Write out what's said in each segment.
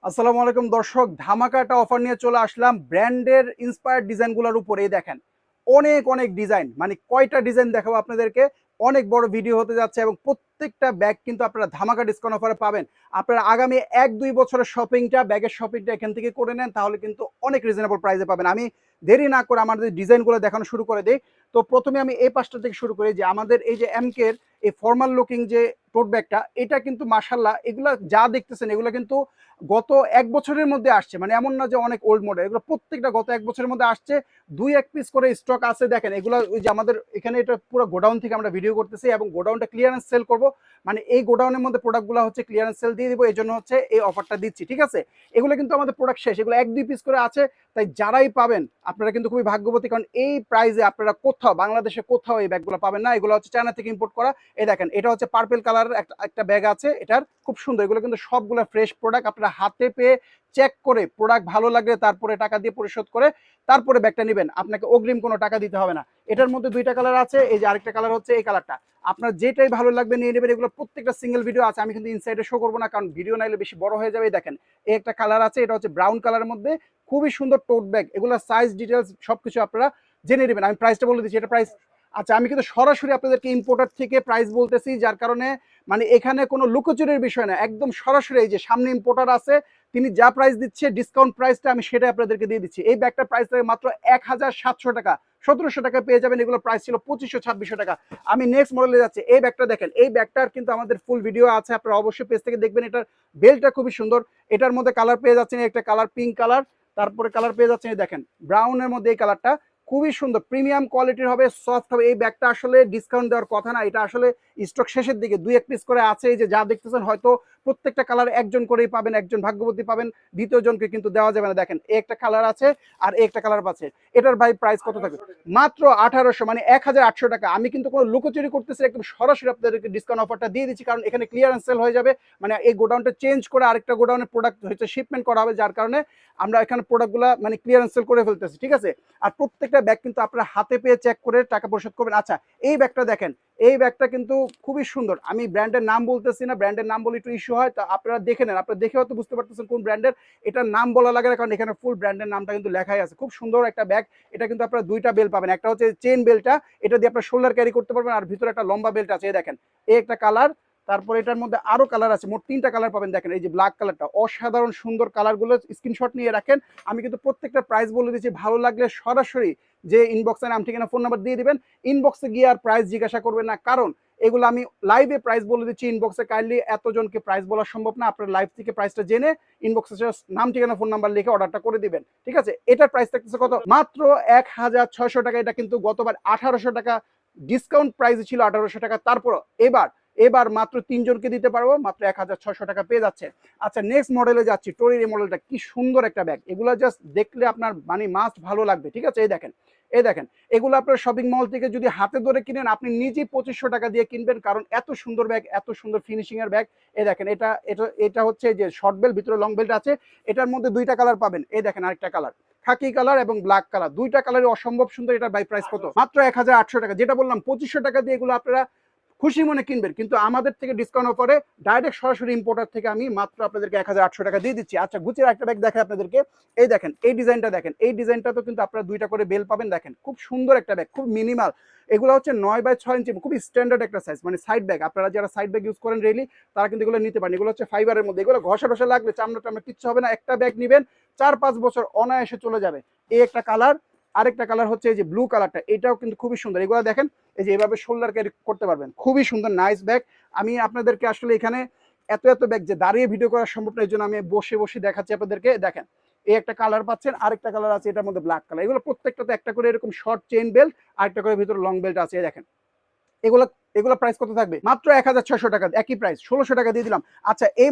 আসসালামু আলাইকুম দর্শক, ধামাকা একটা অফার নিয়ে চলে আসলাম ব্র্যান্ডের ইন্সপায়ার্ড ডিজাইনগুলোর উপরে। এই দেখেন অনেক অনেক ডিজাইন, মানে কয়টা ডিজাইন দেখাবো আপনাদেরকে। অনেক বড় ভিডিও হতে যাচ্ছে এবং প্রত্যেকটা ব্যাগ কিন্তু আপনারা ধামাকা ডিসকাউন্ট অফারে পাবেন। আপনারা আগামী 1-2 বছরের শপিংটা, ব্যাগের শপিংটা এখান থেকে করে নেন, তাহলে কিন্তু অনেক রিজনেবল প্রাইসে পাবেন। আমি দেরি না করে আমাদের ডিজাইনগুলো দেখানো শুরু করে দিই। তো প্রথমে আমি এই পাশটা থেকে শুরু করি, যে আমাদের এই যে এমকের এই ফর্মাল লুকিং যে টোট ব্যাগটা, এটা কিন্তু মাশাল্লাহ এগুলা যা দেখতেছেন এগুলো কিন্তু গত 1 বছরের মধ্যে আসছে। মানে এমন না যে অনেক ওল্ড মডেল, এগুলো প্রত্যেকটা গত 1 বছরের মধ্যে আসছে। 2-1 পিস করে স্টক আছে। দেখেন এগুলো ওই যে আমাদের এখানে এটা পুরো গোডাউন থেকে আমরা ভিডিও করতেছি এবং গোডাউনটা ক্লিয়ারেন্স সেল করব। মানে এই গোডাউনের মধ্যে প্রোডাক্টগুলো হচ্ছে ক্লিয়ারেন্স সেল দিয়ে দিব, এই জন্য হচ্ছে এই অফারটা দিচ্ছি। ঠিক আছে, এগুলো কিন্তু আমাদের প্রোডাক্ট শেষ, এগুলো 1-2 পিস করে আছে। তাই যারাই পাবেন আপনারা কিন্তু খুবই ভাগ্যবতী, কারণ এই প্রাইসে আপনারা কোথাও, বাংলাদেশে কোথাও এই ব্যাগগুলো পাবেন না। এগুলো হচ্ছে চায়না থেকে ইম্পোর্ট করা। এই দেখেন এটা হচ্ছে পার্পল কালারের একটা একটা ব্যাগ আছে, এটার খুব সুন্দর। এগুলো কিন্তু সবগুলো ফ্রেশ প্রোডাক্ট, আপনারা হাতে পেয়ে চেক করে প্রোডাক্ট ভালো লাগলে তারপরে টাকা দিয়ে পরিশোধ করে তারপরে ব্যাগটা নেবেন, আপনাকে অগ্রিম কোনো টাকা দিতে হবে না। এটার মধ্যে 2টা কালার আছে, এই যে আরেকটা কালার হচ্ছে এই কালারটা। আপনার যেটাই ভালো লাগবে নিয়ে নেবেন। এগুলো প্রত্যেকটা সিঙ্গেল ভিডিও আছে, আমি কিন্তু ইনসাইডে শো করবো না, কারণ ভিডিও নাইলে বেশি বড় হয়ে যাবে। দেখেন এই একটা কালার আছে, এটা হচ্ছে ব্রাউন কালারের মধ্যে, খুবই সুন্দর টোট ব্যাগ। এগুলো সাইজ ডিটেলস সবকিছু আপনারা জেনে নেবেন। আমি প্রাইসটা বলে দিচ্ছি, এটা প্রাইস। আচ্ছা, আমি কিন্তু সরাসরি আপনাদেরকে ইম্পোর্টার থেকে প্রাইস বলতেছি, যার কারণে মানে এখানে কোনো লুকোচুরির বিষয় না, একদম সরাসরি। এই যে সামনে ইম্পোর্টার আছে, তিনি যা প্রাইস দিচ্ছে ডিসকাউন্ট প্রাইসটা আমি সেটাই আপনাদেরকে দিয়ে দিচ্ছি। এই ব্যাগটার প্রাইস থাকে মাত্র 1700 টাকা। 1700 টাকা পেয়ে যাবেন। এগুলো প্রাইস ছিল 2500-2600 টাকা। আমি নেক্সট মডেলে যাচ্ছি। এই ব্যাগটা দেখেন, এই ব্যাগটার কিন্তু আমাদের ফুল ভিডিও আছে, আপনারা অবশ্যই পেজ থেকে দেখবেন। এটার বেলটা খুবই সুন্দর। এটার মধ্যে কালার পেয়ে যাচ্ছেন, একটা কালার পিঙ্ক কালার, তারপরে কালার পেয়ে যাচ্ছেন এই দেখেন ব্রাউনের মধ্যে এই কালারটা, খুবই সুন্দর প্রিমিয়াম কোয়ালিটির হবে, সফট হবে। এই ব্যাগটা আসলে ডিসকাউন্ট দেওয়ার কথা না, এটা আসলে স্টক শেষের দিকে 2-1 পিস করে আছে। এই যে যা দেখতেছেন, হয়তো প্রত্যেকটা কালার একজন করেই পাবেন, একজন ভাগ্যবতী পাবেন, দ্বিতীয় জনকে কিন্তু দেওয়া যাবে না। দেখেন এই একটা কালার আছে আর এই একটা কালার আছে। এটার ভাই প্রাইস কত থাকবে? মাত্র 1800, মানে 1800 টাকা। আমি কিন্তু কোনো লুকোচুরি করতেছি, একদম সরাসরি আপনাদেরকে ডিসকাউন্ট অফারটা দিয়ে দিচ্ছি, কারণ এখানে ক্লিয়ারেন্স সেল হয়ে যাবে। মানে এই গোডাউনটা চেঞ্জ করে আরেকটা গোডাউনের প্রোডাক্ট হচ্ছে শিপমেন্ট করা হবে, যার কারণে আমরা এখানে প্রোডাক্টগুলো মানে ক্লিয়ারেন্স সেল করে ফেলতেছি। ঠিক আছে, আর প্রত্যেকটা ব্যাগ কিন্তু আপনারা হাতে পেয়ে চেক করে টাকা পরিশোধ করবেন। আচ্ছা, এই ব্যাগটা দেখেন, এই ব্যাগটা কিন্তু খুবই সুন্দর। আমি ব্র্যান্ডের নাম বলতেছি না, ব্র্যান্ডের নাম বলে একটু ইস্যু হয়, তা আপনারা দেখে নেন। আপনারা দেখে হয়তো বুঝতে পারতেছেন কোন ব্র্যান্ডের। এটার নাম বলা লাগে না, কারণ এখানে ফুল ব্র্যান্ডের নামটা কিন্তু লেখাই আছে। খুব সুন্দর একটা ব্যাগ। এটা কিন্তু আপনারা 2টা বেল পাবেন, একটা হচ্ছে চেইন বেলটা, এটা দিয়ে আপনার শোল্ডার ক্যারি করতে পারবেন, আর ভিতরে একটা লম্বা বেল্ট আছে। এই দেখেন এই একটা কালার, তারপর এটার মধ্যে আরো কালার আছে, মোট 3টা কালার পাবেন। দেখেন এই যে ব্ল্যাক কালারটা, অসাধারণ সুন্দর কালারগুলো, স্ক্রিনশট নিয়ে রাখেন। আমি কিন্তু প্রত্যেকটা প্রাইস বলে দিচ্ছি, ভালো লাগলে সরাসরি যে ইনবক্সে নাম ঠিকানা ফোন নাম্বার দিয়ে দিবেন। ইনবক্সে গিয়ে আর প্রাইস জিজ্ঞাসা করবেন না, কারণ এগুলো আমি লাইভে প্রাইস বলে দিচ্ছি। ইনবক্সে কাইন্ডলি এতজনকে প্রাইস বলা সম্ভব না, আপনার লাইভ থেকে প্রাইসটা জেনে ইনবক্সে নাম ঠিকানা ফোন নাম্বার লিখে অর্ডারটা করে দিবেন। ঠিক আছে, এটার প্রাইস থাকতেছে কত? মাত্র 1600 টাকা। এটা কিন্তু গতবার 1800 টাকা ডিসকাউন্ট প্রাইস ছিল, 1800 টাকা। তারপর এবার এবার মাত্র 3জনকে দিতে পারবো, মাত্র 1600 টাকা পেয়ে যাচ্ছে। আচ্ছা, নেক্সট মডেলে যাচ্ছি। টোরির এই মডেলটা কি সুন্দর একটা ব্যাগ, এগুলো জাস্ট দেখলে আপনার মানে মাস্ট ভালো লাগবে। ঠিক আছে, এই দেখেন এই দেখেন, এগুলো আপনার শপিং মল থেকে যদি হাতে ধরে কিনেন, আপনি নিজেই 2500 টাকা দিয়ে কিনবেন, কারণ এত সুন্দর ব্যাগ, এত সুন্দর ফিনিশিং এর ব্যাগ। এই দেখেন এটা এটা এটা হচ্ছে যে শর্ট বেল্ট, ভিতরে লং বেল্ট আছে। এটার মধ্যে 2টা কালার পাবেন। এই দেখেন আরেকটা কালার, খাকি কালার এবং ব্ল্যাক কালার, 2টা কালারই অসম্ভব সুন্দর। এটার বাই প্রাইস কত? মাত্র 1800 টাকা। যেটা বললাম 2500 টাকা দিয়ে এগুলো আপনারা খুশি মনে কিনবেন, কিন্তু আমাদের থেকে ডিসকাউন্ট অফারে ডাইরেক্ট সরাসরি ইম্পোর্টার থেকে আমি মাত্র আপনাদেরকে 1800 টাকা দিয়ে দিচ্ছি। আচ্ছা, গুচির একটা ব্যাগ দেখে আপনাদেরকে। এই দেখেন এই ডিজাইনটা, দেখেন এই ডিজাইনটা তো কিন্তু আপনারা 2টা করে বেল পাবেন। দেখেন খুব সুন্দর একটা ব্যাগ, খুব মিনিমাল। এগুলো হচ্ছে 9x6 ইঞ্চি, খুব স্ট্যান্ডার্ড একটা সাইজ, মানে সাইড ব্যাগ। আপনারা যারা সাইড ব্যাগ ইউজ করেন রেলি, তারা কিন্তু এগুলো নিতে পারেন। এগুলো হচ্ছে ফাইবারের মধ্যে, এগুলো ঘষা টসা লাগলে চামড়া টামড়া কিচ্ছু হবে না। একটা ব্যাগ নেবেন 4-5 বছর অনায়াসে চলে যাবে। এই একটা কালার। আরেকটা কালার হচ্ছে এই যে ব্লু কালারটা, এটাও কিন্তু খুবই সুন্দর। এগুলো দেখেন এই যে এভাবে শোল্ডার ক্যারি করতে পারবেন, খুবই সুন্দর নাইস ব্যাগ। আমি আপনাদেরকে আসলে এখানে এত এত ব্যাগ যে দাঁড়িয়ে ভিডিও করা সম্ভব না, এই জন্য আমি বসে বসে দেখাচ্ছি আপনাদেরকে। দেখেন এই একটা কালার পাচ্ছেন, আরেকটা কালার আছে এটার মধ্যে ব্ল্যাক কালার। এগুলো প্রত্যেকটাতে একটা করে এরকম শর্ট চেইন বেল্ট, আরেকটা করে ভিতরে লং বেল্ট আছে। দেখেন এগুলো এগুলো প্রাইস কত থাকবে? মাত্র 1600 টাকা, একই প্রাইস 1600 টাকা দিয়ে দিলাম। আচ্ছা, এই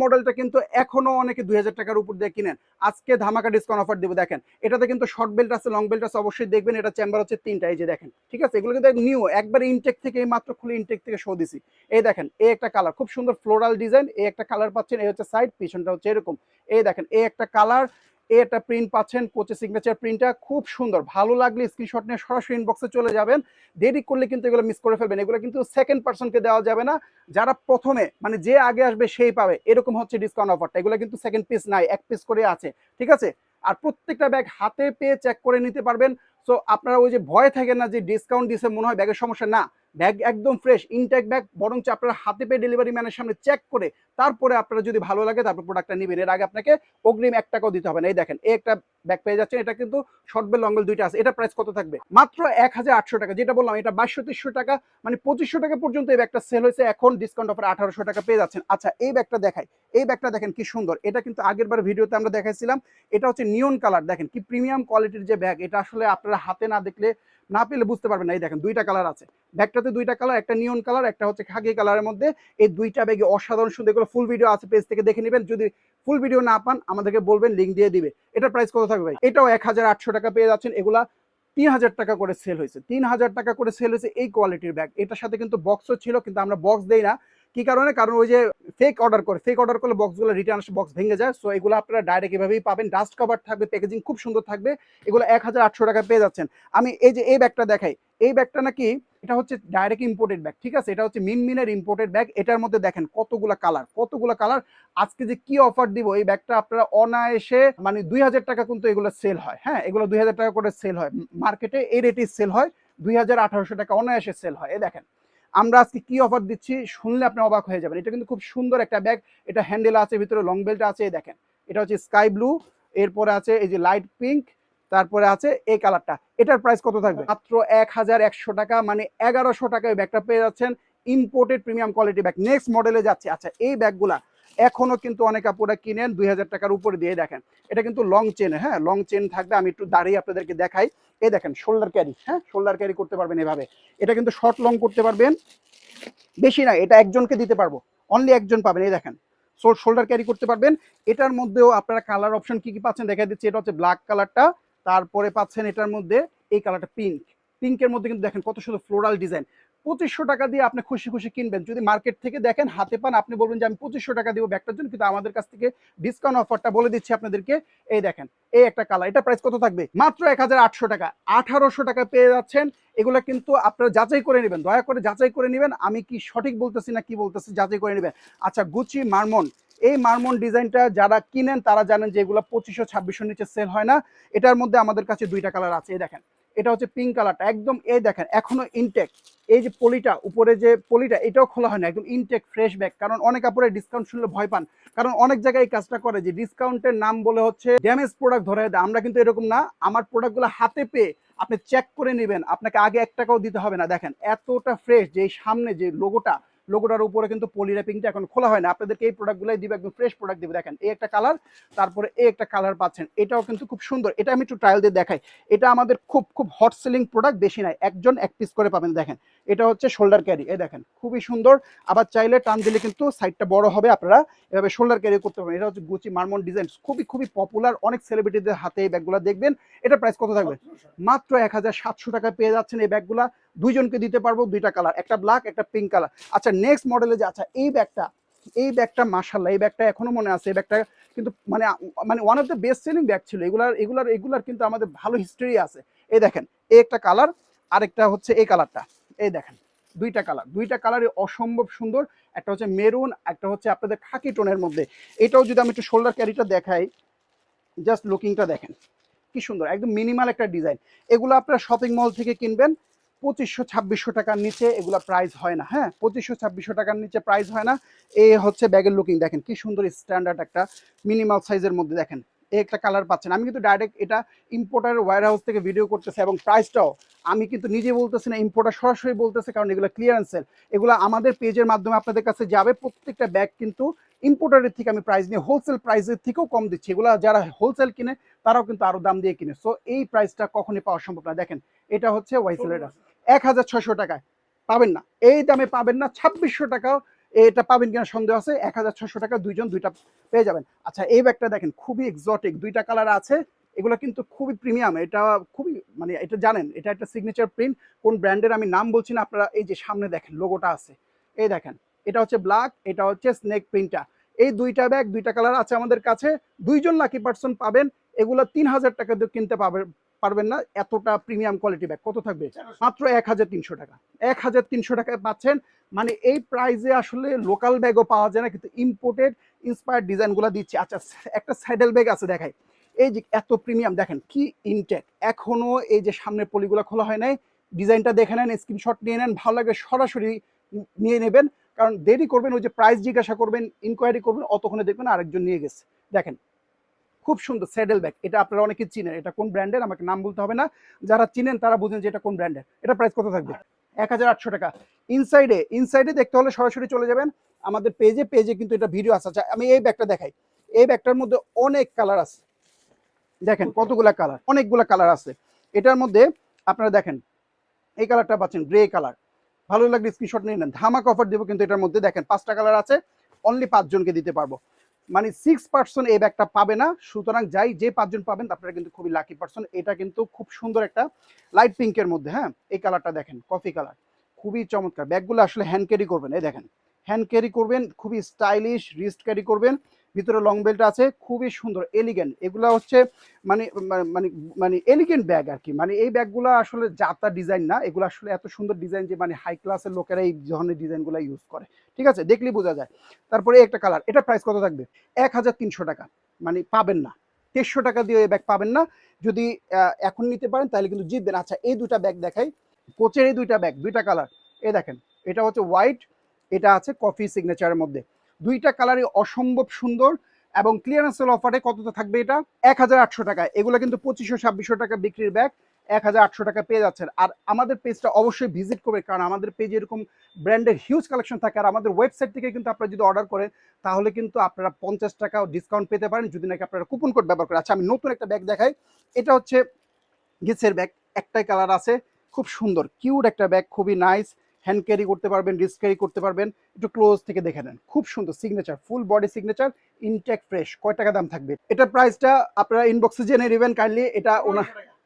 মডেলটা কিন্তু এখনো অনেকে 2000 টাকার উপর দিয়ে কিনেন। আজকে ধামাকা ডিসকাউন্ট অফার দিব। দেখেন এটাতে কিন্তু শর্ট বেল্ট আছে, লং বেল্ট আছে, অবশ্যই দেখবেন। এটা চেম্বার হচ্ছে 3টা, এই যে দেখেন। ঠিক আছে, এগুলো কিন্তু নিউ, একবার ইনটেক থেকে, এই মাত্র খুলে ইনটেক থেকে শো দিছি। এই দেখেন এই একটা কালার, খুব সুন্দর ফ্লোরাল ডিজাইন। এই একটা কালার পাচ্ছেন, এই হচ্ছে সাইড, পিছনটা হচ্ছে এরকম। এই দেখেন এই একটা কালার। এই একটা প্রিন্ট পাচ্ছেন, কোচের সিগনেচার প্রিন্টটা খুব সুন্দর। ভালো লাগলে স্ক্রিনশট নিয়ে সরাসরি ইনবক্সে চলে যাবেন। দেরি করলে কিন্তু এগুলো মিস করে ফেলবেন। এগুলো কিন্তু সেকেন্ড পারসনকে দেওয়া যাবে না। যারা প্রথমে মানে যে আগে আসবে সেই পাবে, এরকম হচ্ছে ডিসকাউন্ট অফারটা। এগুলো কিন্তু সেকেন্ড পিস নাই, এক পিস করে আছে, ঠিক আছে? আর প্রত্যেকটা ব্যাগ হাতে পেয়ে চেক করে নিতে পারবেন। সো আপনারা ওই যে ভয় থাকেন না যে ডিসকাউন্ট দিছে মনে হয় ব্যাগের সমস্যা, না, ব্যাগ একদম ফ্রেশ ইনটেক ব্যাগ, বরঞ্চ আপনারা হাতে পেয়ে ডেলিভারি ম্যানের সামনে চেক করে তারপরে আপনারা যদি ভালো লাগে তারপর প্রোডাক্টটা নেবেন। এর আগে আপনাকে অগ্রিম 1 টাকাও দিতে হবে না। এই দেখেন, এই একটা ব্যাগ পেয়ে যাচ্ছেন, এটা কিন্তু শর্ট বেল লং বেল দুইটা আছে। এটা প্রাইস কত থাকবে? মাত্র 1800 টাকা। যেটা বললাম এটা 2200-2300 টাকা, মানে 2500 টাকা পর্যন্ত এই ব্যাগটা সেল হয়েছে। এখন ডিসকাউন্ট অফার 1800 টাকা পেয়ে যাচ্ছেন। আচ্ছা, এই ব্যাগটা দেখাই। এই ব্যাগটা দেখেন কি সুন্দর। এটা কিন্তু আগের বার ভিডিওতে আমরা দেখাইছিলাম। এটা হচ্ছে নিয়ন কালার। দেখেন কি প্রিমিয়াম কোয়ালিটির যে ব্যাগ, এটা আসলে আপনারা হাতে না দেখলে না পেলে বুঝতে পারবেন না। এই দেখেন দুইটা কালার আছে ব্যাগটাতে, দুইটা কালার, একটা নিয়ন কালার, একটা হচ্ছে খাকি কালারের মধ্যে। এই দুইটা ব্যাগে অসাধারণ সুন্দর। এগুলো ফুল ভিডিও আছে, পেজ থেকে দেখে নেবেন। যদি ফুল ভিডিও না পান আমাদেরকে বলবেন, লিঙ্ক দিয়ে দিবে। এটার প্রাইস কত থাকবে ভাই? এটাও 1800 টাকা পেয়ে যাচ্ছেন। এগুলা 3000 টাকা করে সেল হয়েছে, 3000 টাকা করে সেল হয়েছে এই কোয়ালিটির ব্যাগ। এটার সাথে কিন্তু বক্সও ছিল, কিন্তু আমরা বক্স দেই না। কি কারণে? কারণ ওই যে ফেক অর্ডার করলে বক্সগুলো রিটার্ন আসে, বক্স ভেঙে যায়। সো এগুলো আপনারা ডাইরেক্ট এভাবেই পাবেন। ডাস্ট কভার থাকবে, প্যাকেজিং খুব সুন্দর থাকবে। এগুলো 1800 টাকা পেয়ে যাচ্ছেন। আমি এই যে এই ব্যাগটা দেখাই। এই ব্যাগটা নাকি এটা হচ্ছে ডাইরেক্ট ইম্পোর্টেড ব্যাগ, ঠিক আছে? এটা হচ্ছে মিনমিনের ইম্পোর্টেড ব্যাগ। এটার মধ্যে দেখেন কতগুলা কালার। আজকে যে কি অফার দিব, এই ব্যাগটা আপনারা অনায়াসে মানে 2000 টাকা কিন্তু এগুলো সেল হয়। হ্যাঁ, এগুলো 2000 টাকা করে সেল হয় মার্কেটে, এই রেটে সেল হয়। 1800 টাকা অনায়াসে সেল হয়। এই দেখেন আমরা আজকে কি অফার দিচ্ছি, শুনলে আপনি অবাক হয়ে যাবেন। এটা কিন্তু খুব সুন্দর একটা ব্যাগ। এটা হ্যান্ডেল আছে, ভিতরে লং বেল্ট আছে। এই দেখেন, এটা হচ্ছে স্কাই ব্লু, এরপরে আছে এই যে লাইট পিঙ্ক, তারপরে আছে এই কালারটা। এটার প্রাইস কত থাকবে? মাত্র 1100 টাকা, মানে 1100 টাকায় ব্যাগটা পেয়ে যাচ্ছেন। Imported premium quality bag. Next মডেলে যাচ্ছে। আচ্ছা, এই ব্যাগগুলা এখনো কিন্তু অনেক আপুরা কিনেন 2000 টাকার উপরে দিয়ে। দেখেন এটা কিন্তু লং চেন, হ্যাঁ লং চেন থাকবে। আমি একটু দাঁড়িয়ে আপনাদেরকে দেখাই। এই দেখেন শোল্ডার ক্যারি, হ্যাঁ শোল্ডার ক্যারি করতে পারবেন এভাবে। এটা কিন্তু শর্ট লং করতে পারবেন, বেশি না, এটা একজনকে দিতে পারবো, অনলি একজন পাবেন। এই দেখেন শোল্ডার ক্যারি করতে পারবেন। এটার মধ্যেও আপনারা কালার অপশন কি কি পাচ্ছেন দেখা দিচ্ছি। এটা হচ্ছে ব্ল্যাক কালারটা, তারপরে পাচ্ছেন এটার মধ্যে এই কালারটা পিঙ্কের মধ্যে কিন্তু দেখেন কত সুন্দর ফ্লোরাল ডিজাইন। 2500 টাকা দিয়ে আপনি খুশি খুশি কিনবেন। যদি মার্কেট থেকে দেখেন হাতে পান, আপনি বলবেন যে আমি 2500 টাকা দিব ব্যাগটার জন্য, কিন্তু আমাদের কাছ থেকে ডিসকাউন্ট অফারটা বলে দিচ্ছি আপনাদেরকে। এই দেখেন এই একটা কালার, এটা প্রাইস কত থাকবে? মাত্র 1800 টাকা। 1800 টাকা পেয়ে যাচ্ছেন। এগুলা কিন্তু আপনারা যাচাই করে নেবেন, দয়া করে যাচাই করে নেবেন। আমি কি সঠিক বলতেছি না কি বলতেছি, যাচাই করে নেবেন। আচ্ছা, গুচি মারমন, এই মারমন ডিজাইনটা যারা কিনেন তারা জানেন যে এগুলো 2500-2600 নিচে সেল হয় না। এটার মধ্যে আমাদের কাছে দুইটা কালার আছে। এই দেখেন, এটা হচ্ছে পিঙ্ক কালারটা, একদম এই দেখেন এখনো ইনটেক। এই যে পলিটা, উপরে যে পলিটা, এটাও খোলা হয় না, একদম ইনটেক ফ্রেশ ব্যাগ। কারণ অনেক আপুরে ডিসকাউন্ট শুনলে ভয় পান, কারণ অনেক জায়গায় এই কাজটা করে যে ডিসকাউন্টের নাম বলে হচ্ছে ড্যামেজ প্রোডাক্ট ধরে দেয়। আমরা কিন্তু এরকম না, আমার প্রোডাক্টগুলো হাতে পেয়ে আপনি চেক করে নেবেন, আপনাকে আগে 1 টাকাও দিতে হবে না। দেখেন এতটা ফ্রেশ, যে সামনে যে লোগোটার উপরে কিন্তু পলি র্যাপিংটা এখন খোলা হয় না। আপনাদেরকে এই প্রোডাক্টগুলোই দিবে, একদম ফ্রেশ প্রোডাক্ট দিবে। দেখেন এই একটা কালার, তারপরে এই একটা কালার পাচ্ছেন, এটাও কিন্তু খুব সুন্দর। এটা আমি একটু ট্রায়াল দিয়ে দেখাই। এটা আমাদের খুব খুব হট সেলিং প্রোডাক্ট, বেশি নাই, একজন এক পিস করে পাবেন। দেখেন এটা হচ্ছে শোল্ডার ক্যারি, এই দেখেন খুবই সুন্দর। আবার চাইলে টান দিলে কিন্তু সাইডটা বড় হবে, আপনারা এভাবে শোল্ডার ক্যারি করতে পারবেন। এটা হচ্ছে গুচি মারমন ডিজাইন, খুবই খুবই পপুলার, অনেক সেলিব্রিটিদের হাতে এই ব্যাগগুলো দেখবেন। এটা প্রাইস কত থাকবে? মাত্র 1700 টাকায় পেয়ে যাচ্ছেন এই ব্যাগগুলা। দুইজনকে দিতে পারবো, দুইটা কালার, একটা ব্ল্যাক একটা পিঙ্ক কালার। আচ্ছা, নেক্সট মডেলে যে, আচ্ছা এই ব্যাগটা মাশাআল্লাহ, এই ব্যাগটা এখনো মনে আছে। এই ব্যাগটা কিন্তু মানে মানে one of the best selling bag ছিল। এগুলার কিন্তু আমাদের ভালো হিস্ট্রি আছে। এই দেখেন এই একটা কালার, আরেকটা হচ্ছে এই কালারটা। এই দেখেন দুইটা কালারই অসম্ভব সুন্দর। একটা হচ্ছে মেরুন, একটা হচ্ছে আপনাদের খাকি টোনের মধ্যে। এটাও যদি আমি একটু শোল্ডার ক্যারিটা দেখাই, জাস্ট লুকিংটা দেখেন কি সুন্দর, একদম মিনিমাল একটা ডিজাইন। এগুলো আপনারা শপিং মল থেকে কিনবেন, 2500-2600 টাকার নিচে এগুলা প্রাইস হয় না। হ্যাঁ, 2500-2600 টাকার নিচে প্রাইস হয় না। এই হচ্ছে ব্যাগের লুকিং, দেখেন কি সুন্দর স্ট্যান্ডার্ড একটা মিনিমাল সাইজের মধ্যে। দেখেন এই একটা কালার পাচ্ছেন। আমি কিন্তু ডাইরেক্ট এটা ইম্পোর্টারের ওয়্যার হাউস থেকে ভিডিও করতেছি, এবং প্রাইসটাও আমি কিন্তু নিজে বলতেছি না, ইম্পোর্টার সরাসরি বলতেছে, কারণ এগুলো ক্লিয়ারেন্স সেল। এগুলো আমাদের পেজের মাধ্যমে আপনাদের কাছে যাবে। প্রত্যেকটা ব্যাগ কিন্তু ইম্পোর্টারের থেকে আমি প্রাইস নিয়ে হোলসেল প্রাইসের থেকেও কম দিচ্ছি। এগুলো যারা হোলসেল কিনে তারাও কিন্তু আরো দাম দিয়ে কিনে। সো এই প্রাইসটা কখনই পাওয়া সম্ভব না। দেখেন এটা হচ্ছে ওয়াইসেলের 1600 টাকায় পাবেন না, এই দামে পাবেন না। 2600 টাকাও এটা পাবেন কিনা সন্দেহ আছে। 1600 টাকা দুইজন দুইটা পেয়ে যাবেন। আচ্ছা, এই ব্যাগটা দেখেন খুবই এক্সোটিক, দুইটা কালার আছে। এগুলো কিন্তু খুবই প্রিমিয়াম, এটা খুবই মানে এটা জানেন এটা একটা সিগনেচার প্রিন্ট। কোন ব্র্যান্ডের আমি নাম বলছি না, আপনারা এই যে সামনে দেখেন লোগোটা আছে। এই দেখেন এটা হচ্ছে ব্ল্যাক, এটা হচ্ছে স্নেক প্রিন্টটা। এই দুইটা ব্যাগ দুইটা কালার আছে আমাদের কাছে, 2জন লাকি পার্সন পাবেন। এগুলো 3000 টাকা দিয়ে কিনতে পারবেন না, এতটা প্রিমিয়াম কোয়ালিটি ব্যাগ। কত থাকবে? মাত্র 1300 টাকা। 1300 টাকায় পাচ্ছেন। মানে এই প্রাইসে আসলে লোকাল ব্যাগও পাওয়া যায় না, কিন্তু ইম্পোর্টেড ইন্সপায়ার্ড ডিজাইনগুলো দিচ্ছে। আচ্ছা, একটা স্যাডেল ব্যাগ আছে দেখাই। এই যে এত প্রিমিয়াম, দেখেন কি ইনটেক, এখনো এই যে সামনের পলিগুলো খোলা হয় নাই। ডিজাইনটা দেখে নেন, স্ক্রিনশট নিয়ে নেন, ভালো লাগবে সরাসরি নিয়ে নেবেন। কারণ দেরি করবেন, ওই যে প্রাইস জিজ্ঞাসা করবেন, ইনকোয়ারি করবেন, অতক্ষণে দেখবেন আরেকজন নিয়ে গেছে। দেখেন খুব সুন্দর স্যাডেল ব্যাগ। এটা আপনারা অনেকে চিনেন, এটা কোন ব্র্যান্ডের আমাকে নাম বলতে হবে না, যারা চিনেন তারা বুঝেন যে এটা কোন ব্র্যান্ডের। এটা প্রাইস কত থাকবে? 1800 টাকা। ইনসাইডে দেখতে হলে সরাসরি চলে যাবেন আমাদের পেজে কিন্তু এটা ভিডিও আছে। আচ্ছা, আমি এই ব্যাগটা দেখাই। এই ব্যাগটার মধ্যে অনেক কালার আছে, দেখেন কতগুলা কালার, অনেকগুলা কালার আছে এটার মধ্যে। আপনারা দেখেন এই কালারটা পাচ্ছেন, গ্রে কালার। ভালো লাগলে স্ক্রিনশট নিয়ে নেন, ধামাকা অফার দেবো কিন্তু এটার মধ্যে। দেখেন 5টা কালার আছে, অনলি 5 জনকে দিতে পারবো। মানে 6% এই ব্যাগটা পাবে না, সুতরাং যে 5 জন পাবেন আপনারা কিন্তু খুবই লাকি পার্সন। এটা কিন্তু খুব সুন্দর একটা লাইট পিঙ্কের মধ্যে, হ্যাঁ এই কালারটা দেখেন, কফি কালার, খুবই চমৎকার। ব্যাগগুলো আসলে হ্যান্ড ক্যারি করবেন, এই দেখেন হ্যান্ড ক্যারি করবেন, খুবই স্টাইলিশ, রিস্ট ক্যারি করবেন। ভিতরে লং বেল্ট আছে, খুবই সুন্দর এলিগেন্ট। এগুলো হচ্ছে মানে মানে মানে এলিগেন্ট ব্যাগ আর কি। মানে এই ব্যাগগুলো আসলে যাতা ডিজাইন না, এগুলো আসলে এত সুন্দর ডিজাইন যে মানে হাই ক্লাসের লোকেরা এই ধরনের ডিজাইনগুলো ইউজ করে, ঠিক আছে, দেখলেই বোঝা যায়। তারপরে একটা কালার, এটা প্রাইস কত থাকবে? 1300 টাকা। মানে পাবেন না, 1300 টাকা দিয়ে এই ব্যাগ পাবেন না। যদি এখন নিতে পারেন তাহলে কিন্তু জিতবেন। আচ্ছা, এই দুটা ব্যাগ দেখাই, কোচের এই দুইটা ব্যাগ, দুইটা কালার। এই দেখেন, এটা হচ্ছে হোয়াইট, এটা আছে কফি সিগনেচারের মধ্যে। দুইটা কালারই অসম্ভব সুন্দর। এবং ক্লিয়ারেন্স সেল অফারে কতটা থাকবে? এটা 1800 টাকায়। এগুলো কিন্তু 2500-2600 টাকা বিক্রির ব্যাগ, 1800 টাকা পেয়ে যাচ্ছেন। আর আমাদের পেজটা অবশ্যই ভিজিট করবে, কারণ আমাদের পেজে এরকম ব্র্যান্ডের হিউজ কালেকশন থাকে। আর আমাদের ওয়েবসাইট থেকে কিন্তু আপনারা যদি অর্ডার করেন তাহলে কিন্তু আপনারা 50 টাকা ডিসকাউন্ট পেতে পারেন, যদি নাকি আপনারা কুপন কোড ব্যবহার করেন। আচ্ছা, আমি নতুন একটা ব্যাগ দেখাই। এটা হচ্ছে গিচের ব্যাগ, একটাই কালার আছে, খুব সুন্দর কিউট একটা ব্যাগ, খুবই নাইস। হ্যান্ড ক্যারি করতে পারবেন, রিস্ট ক্যারি করতে পারবেন। একটু ক্লোজ থেকে দেখে নেন, খুব সুন্দর signature, full body signature, intact fresh. কয় টাকা দাম থাকবে? এটার প্রাইসটা আপনারা ইনবক্সে জেনে নেবেন কাইন্ডলি। এটা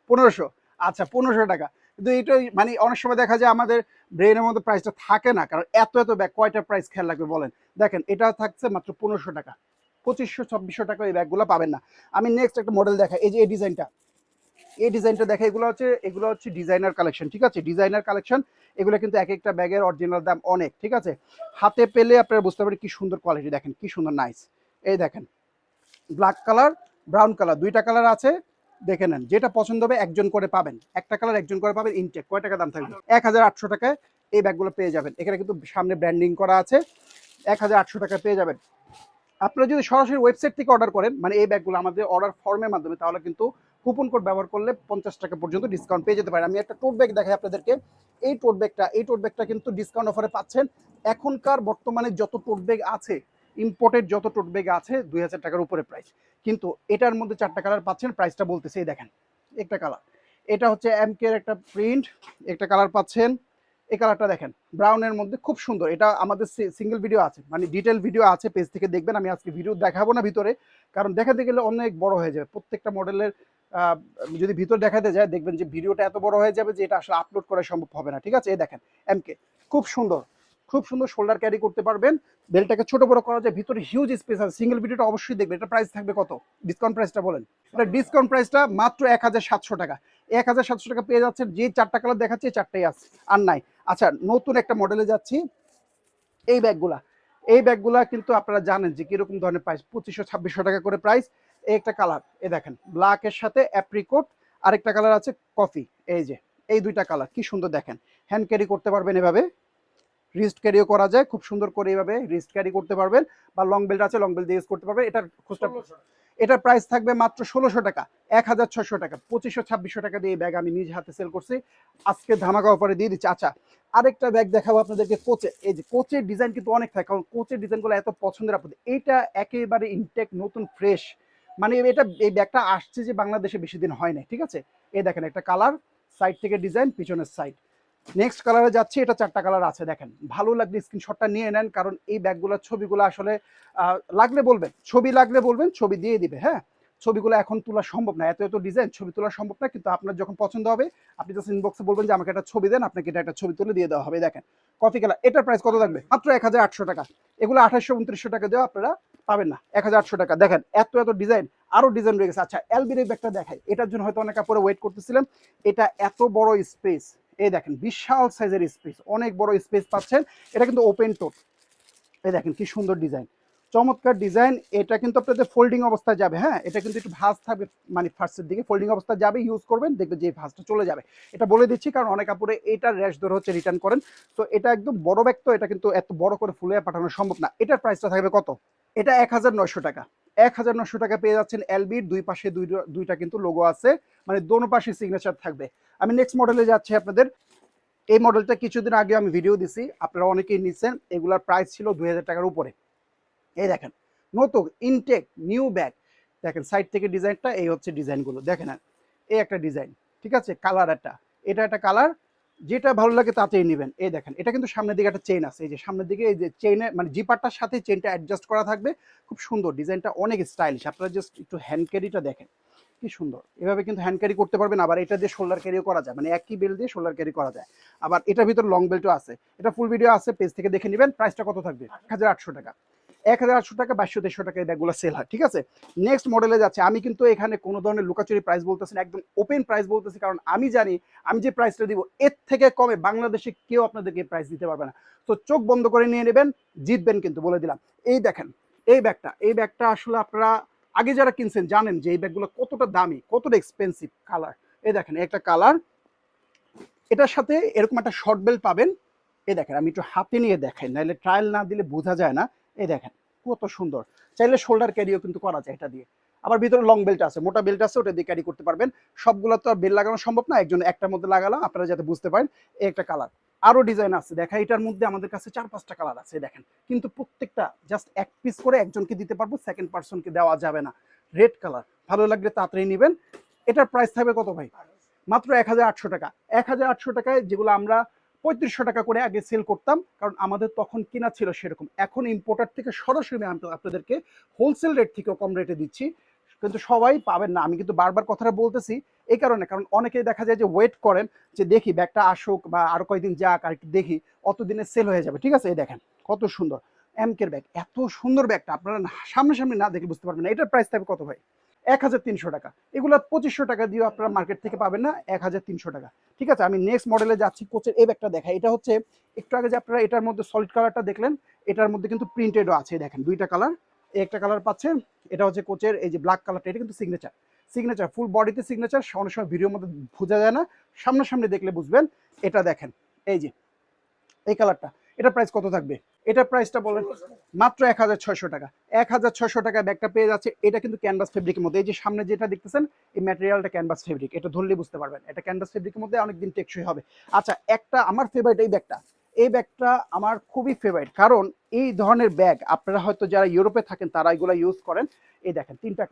1500। আচ্ছা, 1500 টাকা। কিন্তু এটা মানে অনেক সময় দেখা যায় আমাদের ব্রেনের মধ্যে প্রাইসটা থাকে না, কারণ এত এত ব্যাগ, কয়টা প্রাইস খেয়াল রাখবে বলেন। দেখেন এটা থাকছে মাত্র 1500 টাকা। 2500-2600 টাকা এই ব্যাগগুলো পাবেন না। আমি নেক্সট একটা মডেল দেখাই, এই যে এই ডিজাইনটা, এই ডিজাইনটা দেখে। এগুলো হচ্ছে ডিজাইনার কালেকশন, ঠিক আছে, ডিজাইনার কালেকশন। এগুলো কিন্তু এক একটা ব্যাগের অরিজিনাল দাম অনেক, ঠিক আছে। হাতে পেলে আপনারা বুঝতে পারেন কি সুন্দর কোয়ালিটি, দেখেন কি সুন্দর নাইস। এই দেখেন ব্ল্যাক কালার, ব্রাউন কালার, দুইটা কালার আছে, দেখে নেন যেটা পছন্দ হবে একজন করে পাবেন, একটা কালার একজন করে পাবেন। ইনটেক। কয় টাকা দাম থাকবে? 1800 টাকায় এই ব্যাগগুলো পেয়ে যাবেন। এখানে কিন্তু সামনে ব্র্যান্ডিং করা আছে, 1800 টাকা পেয়ে যাবেন। আপনারা যদি সরাসরি ওয়েবসাইট থেকে অর্ডার করেন, মানে এই ব্যাগগুলো আমাদের অর্ডার ফর্মের মাধ্যমে, তাহলে কিন্তু কুপন কোড ব্যবহার করলে 50 টাকা পর্যন্ত ডিসকাউন্ট পেয়ে যেতে পারেন। আমি একটা টোট ব্যাগ দেখাই আপনাদেরকে। এই টোট ব্যাগটা কিন্তু ডিসকাউন্ট অফারে পাচ্ছেন। এখনকার বর্তমানে যত টোট ব্যাগ আছে, ইম্পোর্টেড যত টোট ব্যাগ আছে, 2000 টাকার উপরে প্রাইস। কিন্তু এটার মধ্যে 4টা কালার পাচ্ছেন, প্রাইসটা বলতেছে এই দেখেন একটা কালার। এটা হচ্ছে এমকে এর একটা প্রিন্ট, একটা কালার পাচ্ছেন। এই কালারটা দেখেন ব্রাউনের মধ্যে, খুব সুন্দর। এটা আমাদের সিঙ্গেল ভিডিও আছে, মানে ডিটেল ভিডিও আছে, পেজ থেকে দেখবেন। আমি আজকে ভিডিও দেখাবো না ভিতরে, কারণ দেখাতে গেলে অনেক বড় হয়ে যাবে। প্রত্যেকটা মডেলের যদি ভিতর দেখাতে যায় দেখবেন যে ভিডিওটা এত বড় হয়ে যাবে যে এটা আসলে আপলোড করা সম্ভব হবে না, ঠিক আছে। এই দেখেন এমকে, খুব সুন্দর, খুব সুন্দর। শোল্ডার ক্যারি করতে পারবেন, বেলটাকে ছোট বড় করা যায়, ভিতরে হিউজ স্পেস আছে। সিঙ্গেল ভিডিওটা অবশ্যই দেখবেন। এটা প্রাইস থাকবে কত? ডিসকাউন্ট প্রাইসটা বলেন। এটা ডিসকাউন্ট প্রাইসটা মাত্র 1700 টাকা। 1700 টাকা পেয়ে যাচ্ছেন। যে 4টা কালার দেখাচ্ছে, 4টাই আছে, আর নাই। আচ্ছা, নতুন একটা মডেলে যাচ্ছি। এই ব্যাগগুলা কিন্তু আপনারা জানেন যে কিরকম ধরনের প্রাইস, 2500-2600 টাকা করে প্রাইস। এই একটা কালার, এই দেখেন ব্ল্যাকের সাথে অ্যাপ্রিকোট, আরেকটা কালার আছে কফি। এই যে এই দুইটা কালার কি সুন্দর, দেখেন হ্যান্ড ক্যারি করতে পারবেন, এভাবে রিস্ট ক্যারিও করা যায় খুব সুন্দর করে, এইভাবে রিস্ট ক্যারি করতে পারবেন। বা লং বেল্ট আছে, লং বেল্ট দিয়ে ইউজ করতে পারবেন। এটার খুচরা, এটার প্রাইস থাকবে মাত্র 1600 টাকা, 1600 টাকা। 2500-2600 টাকা দিয়ে এই ব্যাগ আমি নিজ হাতে সেল করছি, আজকে ধামাকা অফারে দিয়ে দিচ্ছি। আচ্ছা, আরেকটা ব্যাগ দেখাবো আপনাদেরকে কোচে। এই যে কোচের ডিজাইন কিন্তু অনেক থাকে, কারণ কোচের ডিজাইনগুলো এত পছন্দের আপনাদের। এইটা একেবারে ইনটেক, নতুন, ফ্রেশ। মানে এই ব্যাগটা আসছে যে বাংলাদেশে বেশি দিন হয় না, ঠিক আছে। এই দেখেন একটা কালার, সাইড থেকে ডিজাইন, পিছনের সাইড। নেক্সট কালারে যাচ্ছি, এটা 4টা কালার আছে, দেখেন ভালো লাগলে স্ক্রিনশটটা নিয়ে নেন, কারণ এই ব্যাগগুলোর ছবিগুলো আসলে লাগলে বলবেন, ছবি লাগলে বলবেন, ছবি দিয়ে দিবে। হ্যাঁ, ছবিগুলো এখন তোলা সম্ভব না, এত এত ডিজাইন ছবি তোলা সম্ভব না, কিন্তু আপনার যখন পছন্দ হবে আপনি জাস্ট ইনবক্সে বলবেন যে আমাকে একটা ছবি দেন, আপনাকে এটা একটা ছবি তুলে দিয়ে দেওয়া হবে। দেখেন কফি কালার, এটার প্রাইস কত থাকবে? মাত্র 1800 টাকা। এগুলো 2800-2900 টাকা দেওয়া আপনারা পাবেন না। 1800 টাকা। দেখেন এত এত ডিজাইন, আরো ডিজাইন রয়ে গেছে। আচ্ছা এলবির এই ব্যাগটা দেখাই, এটার জন্য হয়তো অনেক আপুরা ওয়েট করতেছিলেন। এটা এত বড় স্পেস, এই দেখেন বিশাল সাইজের স্পেস, অনেক বড় স্পেস পাচ্ছেন। এটা কিন্তু ওপেন টোট, এই দেখেন কি সুন্দর ডিজাইন, চমৎকার ডিজাইন। এটা কিন্তু আপনাদের ফোল্ডিং অবস্থায় যাবে, হ্যাঁ এটা কিন্তু একটু ভাঁজ থাকবে, মানে ফার্স্টের দিকে ফোল্ডিং অবস্থায় যাবে, ইউজ করবেন দেখবেন যে ভাঁজটা চলে যাবে। এটা বলে দিচ্ছি কারণ অনেক কাপড়ে এটার র্যাশ ধরে হচ্ছে রিটার্ন করেন। তো এটা একদম বড় ব্যাগ, তো এটা কিন্তু এত বড় করে ফুলে পাঠানো সম্ভব না। এটার প্রাইসটা থাকবে কত? এটা 1900 টাকা। 1900 টাকা পেয়ে যাচ্ছেন। এলবির দুই পাশে দুইটা কিন্তু লোগো আছে, মানে দোনো পাশে সিগনেচার থাকবে। আমি নেক্সট মডেলে যাচ্ছি আপনাদের। এই মডেলটা কিছুদিন আগে আমি ভিডিও দিছি, আপনারা অনেকেই নিচ্ছেন। এগুলার প্রাইস ছিল 2000 টাকার উপরে। এই দেখেন নতুন ইনটেক নিউ ব্যাগ, দেখেন সাইড থেকে ডিজাইনটা, এই হচ্ছে ডিজাইনগুলো দেখেন। এই একটা ডিজাইন, ঠিক আছে, কালার এটা একটা কালার, যেটা ভালো লাগে তাতেই নেবেন। এই দেখেন এটা কিন্তু সামনের দিকে একটা চেইন আছে, এই যে সামনের দিকে এই যে চেইনে মানে জিপারটার সাথে চেইনটা অ্যাডজাস্ট করা থাকবে। খুব সুন্দর ডিজাইনটা, অনেক স্টাইলিশ। আপনারা জাস্ট একটু হ্যান্ড ক্যারিটা দেখেন কি সুন্দর, এভাবে কিন্তু হ্যান্ড ক্যারি করতে পারবেন। আবার এটা দিয়ে শোল্ডার ক্যারিও করা যায়, মানে একই বেল্ট দিয়ে শোল্ডার ক্যারি করা যায়। আবার এটার ভিতর লং বেল্টও আছে। এটা ফুল ভিডিও আছে, পেজ থেকে দেখে নেবেন। প্রাইসটা কত থাকবে? 1800 টাকা। 1800 টাকা, 2200 টাকা এই ব্যাগগুলো সেল হয়, ঠিক আছে। নেক্সট মডেলে যাচ্ছে। আমি কিন্তু এখানে কোনো ধরনের লুকাচুরি প্রাইস বলতেছি না, একদম ওপেন প্রাইস বলতেছি, কারণ আমি জানি আমি যে প্রাইসটা দিব এর থেকে কমে বাংলাদেশে কেউ আপনাদেরকে প্রাইস দিতে পারবে না। তো চোখ বন্ধ করে নিয়ে নেবেন, জিতবেন কিন্তু, বলে দিলাম। এই দেখেন এই ব্যাগটা আসলে আপনারা আগে যারা কিনছেন জানেন যে এই ব্যাগগুলো কতটা দামি, কতটা এক্সপেন্সিভ। কালার, এই দেখেন একটা কালার, এটার সাথে এরকম একটা শর্ট বেল্ট পাবেন। এই দেখেন আমি একটু হাতে নিয়ে দেখাই, নাহলে ট্রায়াল না দিলে বোঝা যায় না। এই দেখেন কত সুন্দর, চাইলে শোল্ডার ক্যারিও কিন্তু করা যায় এটা দিয়ে। আবার ভিতরে লং বেল্ট আছে, মোটা বেল্ট আছে, ওটা দিয়ে ক্যারি করতে পারবেন। সবগুলো তো আর বেল্ট লাগানো সম্ভব না, একজন একটার মধ্যে লাগালাম আপনারা যাতে বুঝতে পারেন। এই একটা কালার, আরো ডিজাইন আছে দেখা, এটার মধ্যে আমাদের কাছে 4-5টা কালার আছে দেখেন। কিন্তু প্রত্যেকটা জাস্ট এক পিস করে একজনকে দিতে পারবো, সেকেন্ড পার্সনকে দেওয়া যাবে না। রেড কালার, ভালো লাগলে তাড়াতাড়ি নেবেন। এটার প্রাইস থাকবে কত ভাই? মাত্র 1800 টাকা। 1800 টাকায় যেগুলো আমরা 3500 টাকা করে আগে সেল করতাম, কারণ আমাদের তখন কিনা ছিল সেরকম। এখন ইম্পোর্টার থেকে সরাসরি আমি আপনাদেরকে হোলসেল রেট থেকেও কম রেটে দিচ্ছি, কিন্তু সবাই পাবেন না। আমি কিন্তু বারবার কথাটা বলতেছি এই কারণে, কারণ অনেকেই দেখা যায় যে ওয়েট করেন যে দেখি ব্যাগটা আসুক বা আরো কয়েকদিন যাক আর একটু দেখি, অতদিনে সেল হয়ে যাবে, ঠিক আছে। এই দেখেন কত সুন্দর এমকের ব্যাগ, এত সুন্দর ব্যাগটা আপনারা সামনাসামনি না দেখে বুঝতে পারবেন না। এটার প্রাইস থাকবে কত ভাই? 1300 টাকা। এগুলো 2500 টাকা দিয়েও আপনারা মার্কেট থেকে পাবেন না, 1300 টাকা। ঠিক আছে, আমি নেক্সট মডেলে যাচ্ছি। কোচের এই ব্যাগটা দেখাই। এটা হচ্ছে একটু আগে যে আপনারা এটার মধ্যে সলিড কালারটা দেখলেন, এটার মধ্যে কিন্তু প্রিন্টেডও আছে। দেখেন দুইটা কালার, একটা কালার পাচ্ছেন। এটা হচ্ছে কোচের এই যে ব্ল্যাক কালারটা, এটা কিন্তু সিগনেচার ফুল বডিতে সিগনেচার। অনেক সময় ভিডিওর মধ্যে বোঝা যায় না, সামনাসামনি দেখলে বুঝবেন। এটা দেখেন এই যে এই কালারটা, এটা প্রাইস কত থাকবে? এটা প্রাইসটা বলেন। মাত্র 1600 টাকা। 1600 টাকায় ব্যাগটা পেয়ে যাচ্ছে। এটা কিন্তু ক্যানভাস ফেব্রিকের মধ্যে, এই যে সামনে যেটা দেখতেছেন এই ম্যাটেরিয়ালটা ক্যানভাস ফেব্রিক, এটা ধরলে বুঝতে পারবেন এটা ক্যানভাস ফেব্রিকের মধ্যে, অনেকদিন টেকসই হবে। আচ্ছা একটা আমার ফেভারিট এই ব্যাগটা আমার খুবই ফেভারিট, কারণ এই ধরনের ব্যাগ আপনারা হয়তো যারা ইউরোপে থাকেন তারা এগুলো ইউজ করেন। এই দেখেন তিনটা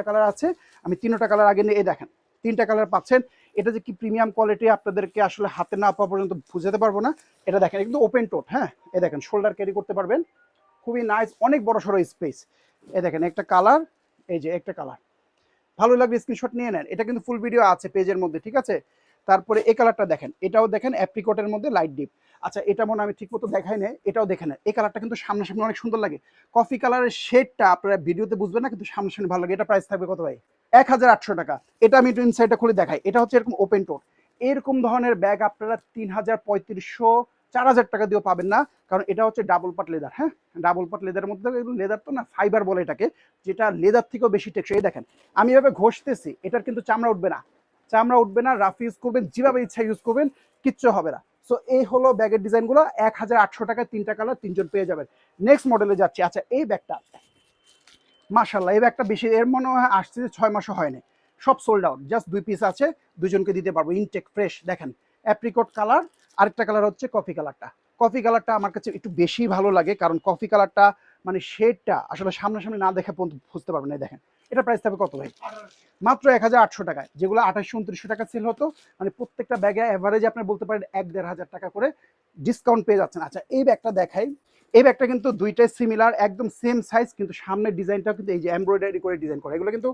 কালার আছে। আমি তিনটা কালার আগে নিয়ে, এই দেখেন তিনটা কালার পাচ্ছেন। এটা যে কি প্রিমিয়াম কোয়ালিটি আপনাদেরকে আসলে হাতে না পাওয়া পর্যন্ত বুঝাতে পারবো না। এটা দেখেন একদম ওপেন টোট, হ্যাঁ এই দেখেন শোল্ডার ক্যারি করতে পারবেন, খুবই নাইস, অনেক বড় সড়ো স্পেস। এই দেখেন একটা কালার, এই যে একটা কালার, ভালো লাগবে স্ক্রিনশট নিয়ে নেন। এটা কিন্তু ফুল ভিডিও আছে পেজের মধ্যে, ঠিক আছে। তারপরে এই কালারটা দেখেন, এটাও দেখেন অ্যাপ্রিকটের মধ্যে লাইট ডিপ। আচ্ছা এটা মনে আমি ঠিক মতো দেখাই না, এটাও দেখে নেন। এই কালারটা কিন্তু সামনাসামনি অনেক সুন্দর লাগে। কফি কালারের শেডটা আপনারা ভিডিওতে বুঝবেন না, কিন্তু সামনাসামনি ভালো লাগে। এটা প্রাইস থাকবে কত ভাই? 1800 টাকা। এটা আমি একটু ইনসাইডটা খুলে দেখাই। এটা হচ্ছে এরকম ওপেন টোর, এরকম ধরনের ব্যাগ আপনারা 3000, 3500, 4000 টাকা দিয়েও পাবেন না, কারণ এটা হচ্ছে ডাবল পার্ট লেদার। হ্যাঁ ডাবল পার্ট লেদারের মধ্যে, লেদার তো না, ফাইবার বলে এটাকে, যেটা লেদার থেকেও বেশি টেকসই। দেখেন আমি এভাবে ঘষতেছি, এটার কিন্তু চামড়া উঠবে না। রাফ ইউজ করবেন, যেভাবে ইচ্ছা ইউজ করবেন, কিচ্ছু হবে না। সো এই হলো ব্যাগের ডিজাইনগুলো। 1800 টাকায় তিনটা কালার, তিনজন পেয়ে যাবেন। নেক্সট মডেলে যাচ্ছি। আচ্ছা এই ব্যাগটা মাশাআল্লাহ, এই ব্যাগটা বেশি, এর মনে হয় আসছে 6 মাসও হয়নি, সব সোল্ড আউট। জাস্ট 2 পিস আছে, দুজনকে দিতে পারবো, ইনটেক ফ্রেশ। দেখেন অ্যাপ্রিকট কালার, আরেকটা কালার হচ্ছে কফি কালারটা আমার কাছে একটু বেশি ভালো লাগে, কারণ কফি কালারটা মানে শেডটা আসলে সামনাসামনি না দেখে বুঝতে পারবেন না। দেখেন এটা প্রাইস থাকবে কত ভাই? মাত্র 1800 টাকায়, যেগুলো 2800-2900 টাকা সেল হতো। মানে প্রত্যেকটা ব্যাগে অ্যাভারেজ আপনার বলতে পারেন 1-1500 টাকা করে ডিসকাউন্ট পেয়ে যাচ্ছেন। আচ্ছা এই ব্যাগটা দেখাই। এই ব্যাগটা কিন্তু দুইটাই সিমিলার, একদম সেম সাইজ, কিন্তু সামনের ডিজাইনটাও কিন্তু এই যে এমব্রয়ডারি করে ডিজাইন করা, এগুলো কিন্তু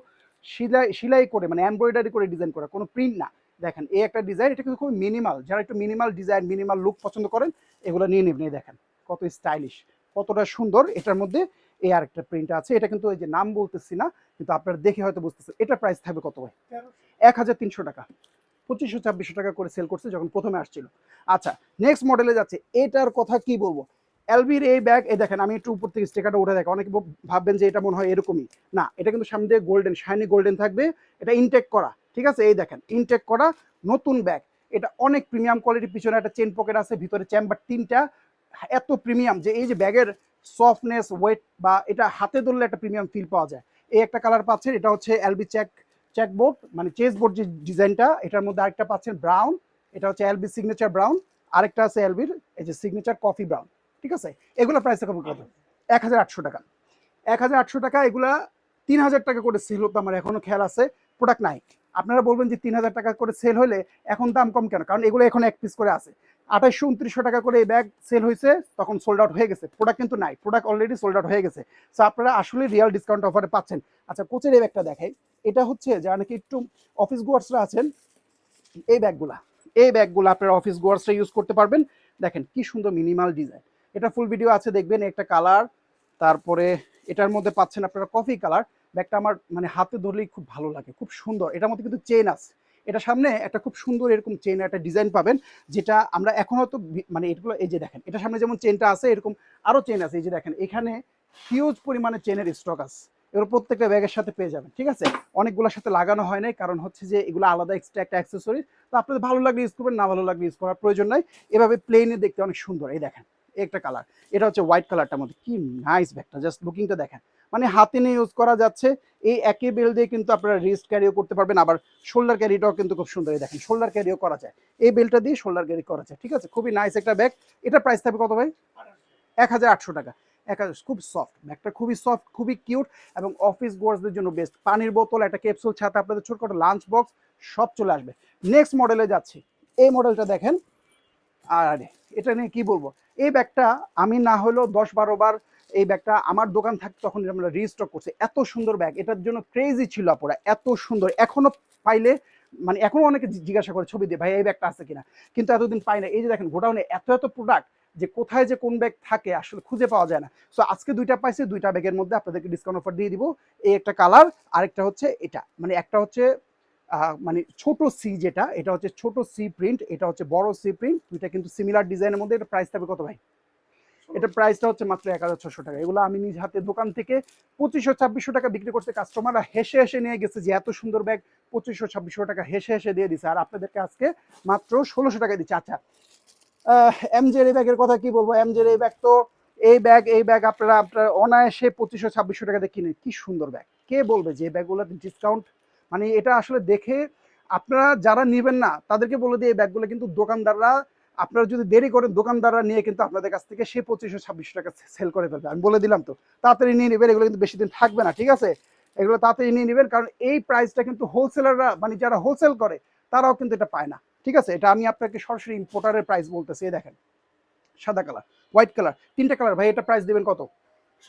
সেলাই করে, মানে এমব্রয়ডারি করে ডিজাইন করা, কোনো প্রিন্ট না। দেখেন এই একটা ডিজাইন, এটা কিন্তু খুব মিনিমাল। যারা একটু মিনিমাল ডিজাইন, মিনিমাল লুক পছন্দ করেন, এগুলো নিয়ে নেবেন। দেখেন কত স্টাইলিশ, কতটা সুন্দর এটার মধ্যে। এই আরেকটা প্রিন্ট আছে, এটা কিন্তু ওই যে নাম বলতেছি না, কিন্তু আপনারা দেখে হয়তো বুঝতেছেন। এটার প্রাইস থাকবে কত ভাই? 1300 টাকা। 2500-2600 টাকা করে সেল করছে যখন প্রথমে আসছিল। আচ্ছা, নেক্সট মডেলে যাচ্ছে। এটার কথা কি বলবো, এলবির এই ব্যাগ, এই দেখেন আমি একটু উপর থেকে স্টিকারটা উঠে দেখি, অনেকে ভাববেন যে এটা মনে হয় এরকমই, না এটা কিন্তু সামনে দিয়ে গোল্ডেন, শাইনি গোল্ডেন থাকবে। এটা ইনটেক করা, ঠিক আছে, এই দেখেন ইনটেক করা নতুন ব্যাগ। এটা অনেক প্রিমিয়াম কোয়ালিটি, পিছনে একটা চেন পকেট আছে, ভিতরে চেম্বার 3টা, এত প্রিমিয়াম যে এই যে ব্যাগের সফটনেস, ওয়েট বা এটা হাতে ধরলে একটা প্রিমিয়াম ফিল পাওয়া যায়। এই একটা কালার পাচ্ছেন, এটা হচ্ছে এলবি চেকবোর্ড, মানে চেস বোর্ড যে ডিজাইনটা, এটার মধ্যে আরেকটা পাচ্ছেন ব্রাউন, এটা হচ্ছে এলবি সিগনেচার ব্রাউন, আরেকটা আছে এলবির এই যে সিগনেচার কফি ব্রাউন, ঠিক আছে। এগুলো প্রাইস কত? 1800 টাকা। 1800 টাকা। এগুলা 3000 টাকা করে সেল হতো, আমার এখনো খেয়াল আছে, প্রোডাক্ট নাই। আপনারা বলবেন যে 3000 টাকা করে সেল হলে এখন দাম কম কেন, কারণ এগুলো এখন এক পিস করে আছে। 2800-2900 টাকা করে এই ব্যাগ সেল হয়েছে, তখন সোল্ড আউট হয়ে গেছে, প্রোডাক্ট কিন্তু নাই, প্রোডাক্ট অলরেডি সোল্ড আউট হয়ে গেছে। সো আপনারা আসলে রিয়েল ডিসকাউন্ট অফারে পাচ্ছেন। আচ্ছা, কোচের এই ব্যাগটা দেখাই। এটা হচ্ছে যারা নাকি একটু অফিস গোয়ার্সরা আছেন, এই ব্যাগগুলা আপনারা অফিস গোয়ার্সরা ইউজ করতে পারবেন। দেখেন কি সুন্দর মিনিমাল ডিজাইন, এটা ফুল ভিডিও আছে দেখবেন। একটা কালার, তারপরে এটার মধ্যে পাচ্ছেন আপনারা কফি কালার। ব্যাগটা আমার মানে হাতে ধরলেই খুব ভালো লাগে, খুব সুন্দর। এটার মধ্যে কিন্তু চেইন আছে, এটা সামনে একটা খুব সুন্দর এরকম চেইনের একটা ডিজাইন পাবেন, যেটা আমরা এখন হয়তো মানে এগুলো, এই যে দেখেন এটা সামনে যেমন চেইনটা আছে, এরকম আরো চেইন আছে, এই যে দেখেন এখানে হিউজ পরিমাণে চেইনের স্টক আছে। এগুলো প্রত্যেকটা ব্যাগের সাথে পেয়ে যাবেন, ঠিক আছে। অনেকগুলোর সাথে লাগানো হয় নাই, কারণ হচ্ছে যে এগুলো আলাদা এক্সট্রা একটা অ্যাক্সেসরি। তো আপনাদের ভালো লাগলে ইউজ করবেন, না ভালো লাগলে ইউজ করার প্রয়োজন নাই। এভাবে প্লেনে দেখতে অনেক সুন্দর। এই দেখেন একটা কালার, এটা হচ্ছে হোয়াইট কালারটার মধ্যে, কি নাইস ব্যাগটা, জাস্ট লুকিংটা দেখেন, মানে হাতে নিয়ে ইউজ করা যাচ্ছে। এই একই বেল দিয়ে কিন্তু আপনারা রিস্ট ক্যারিও করতে পারবেন, আবার শোল্ডার ক্যারিটাও কিন্তু খুব সুন্দর। এই দেখেন শোল্ডার ক্যারিও করা যায়, এই বেলটা দিয়ে শোল্ডার ক্যারি করা যায়, ঠিক আছে। খুবই নাইস একটা ব্যাগ। এটা প্রাইস থাকবে কত ভাই? 1800 টাকা। 1000, খুব সফট ব্যাগটা, খুবই সফট, খুবই কিউট, এবং অফিস গোয়ার্সদের জন্য বেস্ট। পানির বোতল, একটা ক্যাপসুল, ছাতা, আপনাদের ছোটখাটো লাঞ্চ বক্স সব চলে আসবে। নেক্সট মডেলে যাচ্ছি। এই মডেলটা দেখেন, আর এটা নিয়ে কি বলবো, এই ব্যাগটা আমি না হলেও 10-12 বার এই ব্যাগটা আমার দোকান থাকতে তখন আমরা রিস্টক করছি। এত সুন্দর ব্যাগ, এটার জন্য ক্রেজি ছিল আপনারা, এত সুন্দর। এখনো পাইলে, মানে এখনো অনেকে জিজ্ঞাসা করে ছবি দিয়ে, ভাই এই ব্যাগটা আছে কিনা, কিন্তু এতদিন পাই না। এই যে দেখেন গোডাউনে এত এত প্রোডাক্ট, যে কোথায় যে কোন ব্যাগ থাকে আসলে খুঁজে পাওয়া যায় না। সো আজকে দুইটা পাইছি, দুইটা ব্যাগের মধ্যে আপনাদেরকে ডিসকাউন্ট অফার দিয়ে দিব। এই একটা কালার, আরেকটা হচ্ছে এটা, মানে একটা হচ্ছে মানে ছোট সি, যেটা এটা হচ্ছে ছোট সি প্রিন্ট, এটা হচ্ছে বড় সি প্রিন্ট, দুইটা কিন্তু সিমিলার ডিজাইনের মধ্যে। এটা প্রাইস থাকবে কত ভাই? এটা প্রাইসটা হচ্ছে মাত্র 1600 টাকা। এগুলো আমি নিজ হাতে দোকান থেকে 2500-2600 টাকা বিক্রি করতে, কাস্টমাররা হেসে হেসে নিয়ে গেছে যে এত সুন্দর ব্যাগ 2500-2600 টাকা হেসে হেসে দিয়ে দিছে, আর আপনাদেরকে আজকে মাত্র 1600 টাকা দিচ্ছে। আচ্ছা, এমজের এই ব্যাগের কথা কি বলবো, এমজের এই ব্যাগ তো, এই ব্যাগ আপনারা অনায়াসে 2500-2600 টাকাতে কিনে, কি সুন্দর ব্যাগ। কে বলবে যে এই ব্যাগগুলো ডিসকাউন্ট, মানে এটা আসলে দেখে আপনারা যারা নেবেন না তাদেরকে বলে দিয়ে, এই ব্যাগগুলো কিন্তু দোকানদাররা, আপনারা যদি দেরি করেন দোকানদাররা নিয়ে কিন্তু আপনাদের কাছ থেকে সে 2500-2600 টাকা সেল করে ফেলবে। আমি বলে দিলাম তো, তাড়াতাড়ি নিয়ে নেবেন, এগুলো কিন্তু বেশি দিন থাকবে না, ঠিক আছে। এগুলো তাড়াতাড়ি নিয়ে নেবেন, কারণ এই প্রাইসটা কিন্তু হোলসেলাররা, মানে যারা হোলসেল করে তারাও কিন্তু এটা পায় না, ঠিক আছে। এটা আমি আপনাকে সরাসরি ইম্পোর্টারের প্রাইস বলতেছি। এই দেখেন সাদা কালার, হোয়াইট কালার, তিনটা কালার। ভাই এটা প্রাইস দিবেন কত?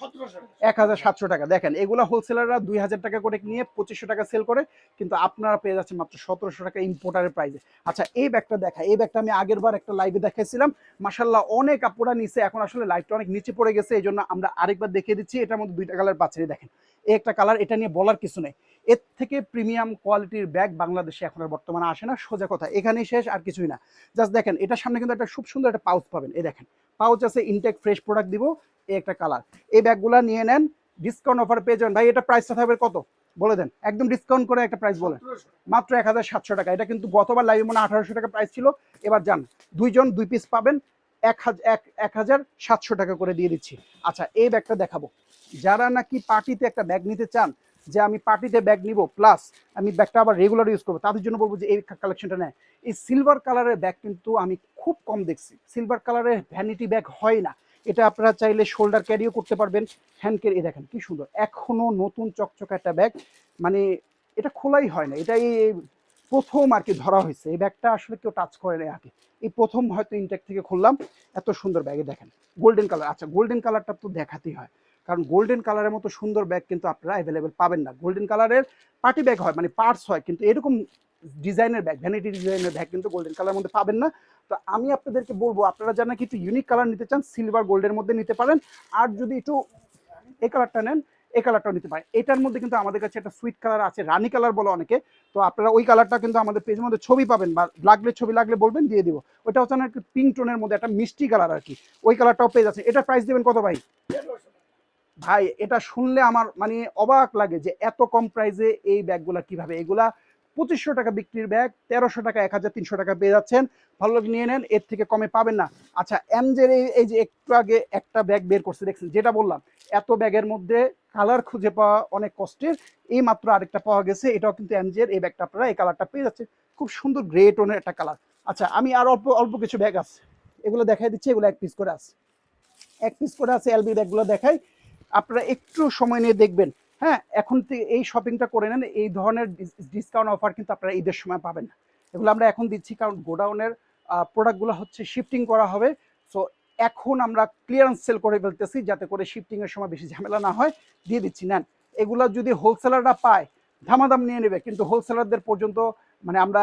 1700 টাকা। দেখেন এগুলা হোলসেলাররা 2000 টাকা করে নিয়ে 2500 টাকা সেল করে, কিন্তু আপনারা পেয়ে যাচ্ছেন মাত্র 1700 টাকা ইম্পোর্টারের প্রাইসে। আচ্ছা, এই ব্যাগটা দেখা, এই ব্যাগটা আমি আগের বার একটা লাইভে দেখাইছিলাম, মাশাল্লাহ অনেক আপুরা নিচে, এখন আসলে লাইভটা অনেক নিচে পড়ে গেছে, এই জন্য আমরা আরেকবার দেখিয়ে দিচ্ছি। এটার মধ্যে দুইটা কালার পাচ্ছেন, দেখেন এই একটা কালার, এটা নিয়ে বলার কিছু নেই। এর থেকে প্রিমিয়াম কোয়ালিটির ব্যাগ বাংলাদেশে এখন আর বর্তমানে আসে না, সোজা কথা, এখানেই শেষ, আর কিছুই না। জাস্ট দেখেন এটার সামনে কিন্তু একটা খুব সুন্দর একটা পাউচ পাবেন, এই দেখেন পাউচ আছে, ইনটেক ফ্রেশ প্রোডাক্ট দিব, এই একটা কালার। এই ব্যাগগুলা নিয়ে নেন, ডিসকাউন্ট অফার পেয়ে যাবেন। ভাই এটা প্রাইসটা থাকবে কত বলে দেন, একদম ডিসকাউন্ট করে একটা প্রাইস বলেন। মাত্র 1700 টাকা। এটা কিন্তু গতবার লাইভে মনে 1800 টাকা প্রাইস ছিল, এবার যান দুইজন 2 পিস পাবেন 1700 টাকা করে দিয়ে দিচ্ছি। আচ্ছা, এই ব্যাগটা দেখাবো, যারা নাকি পার্টিতে একটা ব্যাগ নিতে চান, যে আমি পার্টিতে ব্যাগ নিব প্লাস আমি ব্যাগটা আবার রেগুলার ইউজ করবো, তাদের জন্য বলবো যে এই কালেকশনটা নেয়। এই সিলভার কালারের ব্যাগ কিন্তু আমি খুব কম দেখছি, সিলভার কালারের ভ্যানিটি ব্যাগ হয় না। এটা আপনারা চাইলে শোল্ডার ক্যারিও করতে পারবেন, হ্যান্ড ক্যারি। দেখেন কি সুন্দর, এখনো নতুন চকচকা একটা ব্যাগ, মানে এটা খোলাই হয় না, এটা এই প্রথম আর কি ধরা হয়েছে। এই ব্যাগটা আসলে কেউ টাচ করে নেই আগে, এই প্রথম হয়তো ইনটেক থেকে খুললাম। এত সুন্দর ব্যাগে দেখেন গোল্ডেন কালার। আচ্ছা, গোল্ডেন কালারটা তো দেখাতেই হয়, কারণ গোল্ডেন কালারের মতো সুন্দর ব্যাগ কিন্তু আপনারা অ্যাভেলেবেল পাবেন না। গোল্ডেন কালারের পার্টি ব্যাগ হয়, মানে পার্টস হয়, কিন্তু এরকম ডিজাইনের ব্যাগ, ভ্যানিটি ডিজাইনের ব্যাগ কিন্তু গোল্ডেন কালারের মধ্যে পাবেন না। তো আমি আপনাদেরকে বলবো, আপনারা যারা নাকি একটু ইউনিক কালার নিতে চান, সিলভার গোল্ডের মধ্যে নিতে পারেন। আর যদি একটু এই কালারটা নেন, এই কালারটাও নিতে পারেন। এটার মধ্যে কিন্তু আমাদের কাছে একটা সুইট কালার আছে, রানী কালার বলো অনেকে, তো আপনারা ওই কালারটা কিন্তু আমাদের পেজের মধ্যে ছবি পাবেন, বা ছবি লাগলে বলবেন, দিয়ে দিব। ওটা হচ্ছে না পিঙ্ক টোনের মধ্যে একটা মিষ্টি কালার আর কি, ওই কালারটাও পেয়ে যাচ্ছে। এটা প্রাইস দেবেন কত ভাই? ভাই এটা শুনলে আমার মানে অবাক লাগে যে এত কম প্রাইসে এই ব্যাগগুলা কিভাবে, এগুলা 2500 টাকা বিক্রির ব্যাগ 1300 টাকা 1300 টাকা পেয়ে যাচ্ছেন। ভালো লাগে নিয়ে নেন, এর থেকে কমে পাবেন না। আচ্ছা এমজের এই যে একটু আগে একটা ব্যাগ বের করছে দেখছেন, যেটা বললাম এত ব্যাগের মধ্যে কালার খুঁজে পাওয়া অনেক কষ্টের, এই মাত্র আরেকটা পাওয়া গেছে, এটাও কিন্তু এমজের এই ব্যাগটা, আপনারা এই কালারটা পেয়ে যাচ্ছে, খুব সুন্দর গ্রে টোনের একটা কালার। আচ্ছা আমি আর অল্প অল্প কিছু ব্যাগ আছে, এগুলো দেখাই দিচ্ছি, এগুলো এক পিস করে আছে, এক পিস করে আছে এলবি ব্যাগগুলো দেখাই, আপনারা একটু সময় নিয়ে দেখবেন। হ্যাঁ এখন থেকে এই শপিংটা করে নেন, এই ধরনের ডিসকাউন্ট অফার কিন্তু আপনারা ঈদের সময় পাবেন না, এগুলো আমরা এখন দিচ্ছি কারণ গোডাউনের প্রোডাক্টগুলো হচ্ছে শিফটিং করা হবে। সো এখন আমরা ক্লিয়ারেন্স সেল করে ফেলতেছি যাতে করে শিফটিংয়ের সময় বেশি ঝামেলা না হয়, দিয়ে দিচ্ছি নেন। এগুলো যদি হোলসেলাররা পায় ধামাদাম নিয়ে নেবে, কিন্তু হোলসেলারদের পর্যন্ত মানে আমরা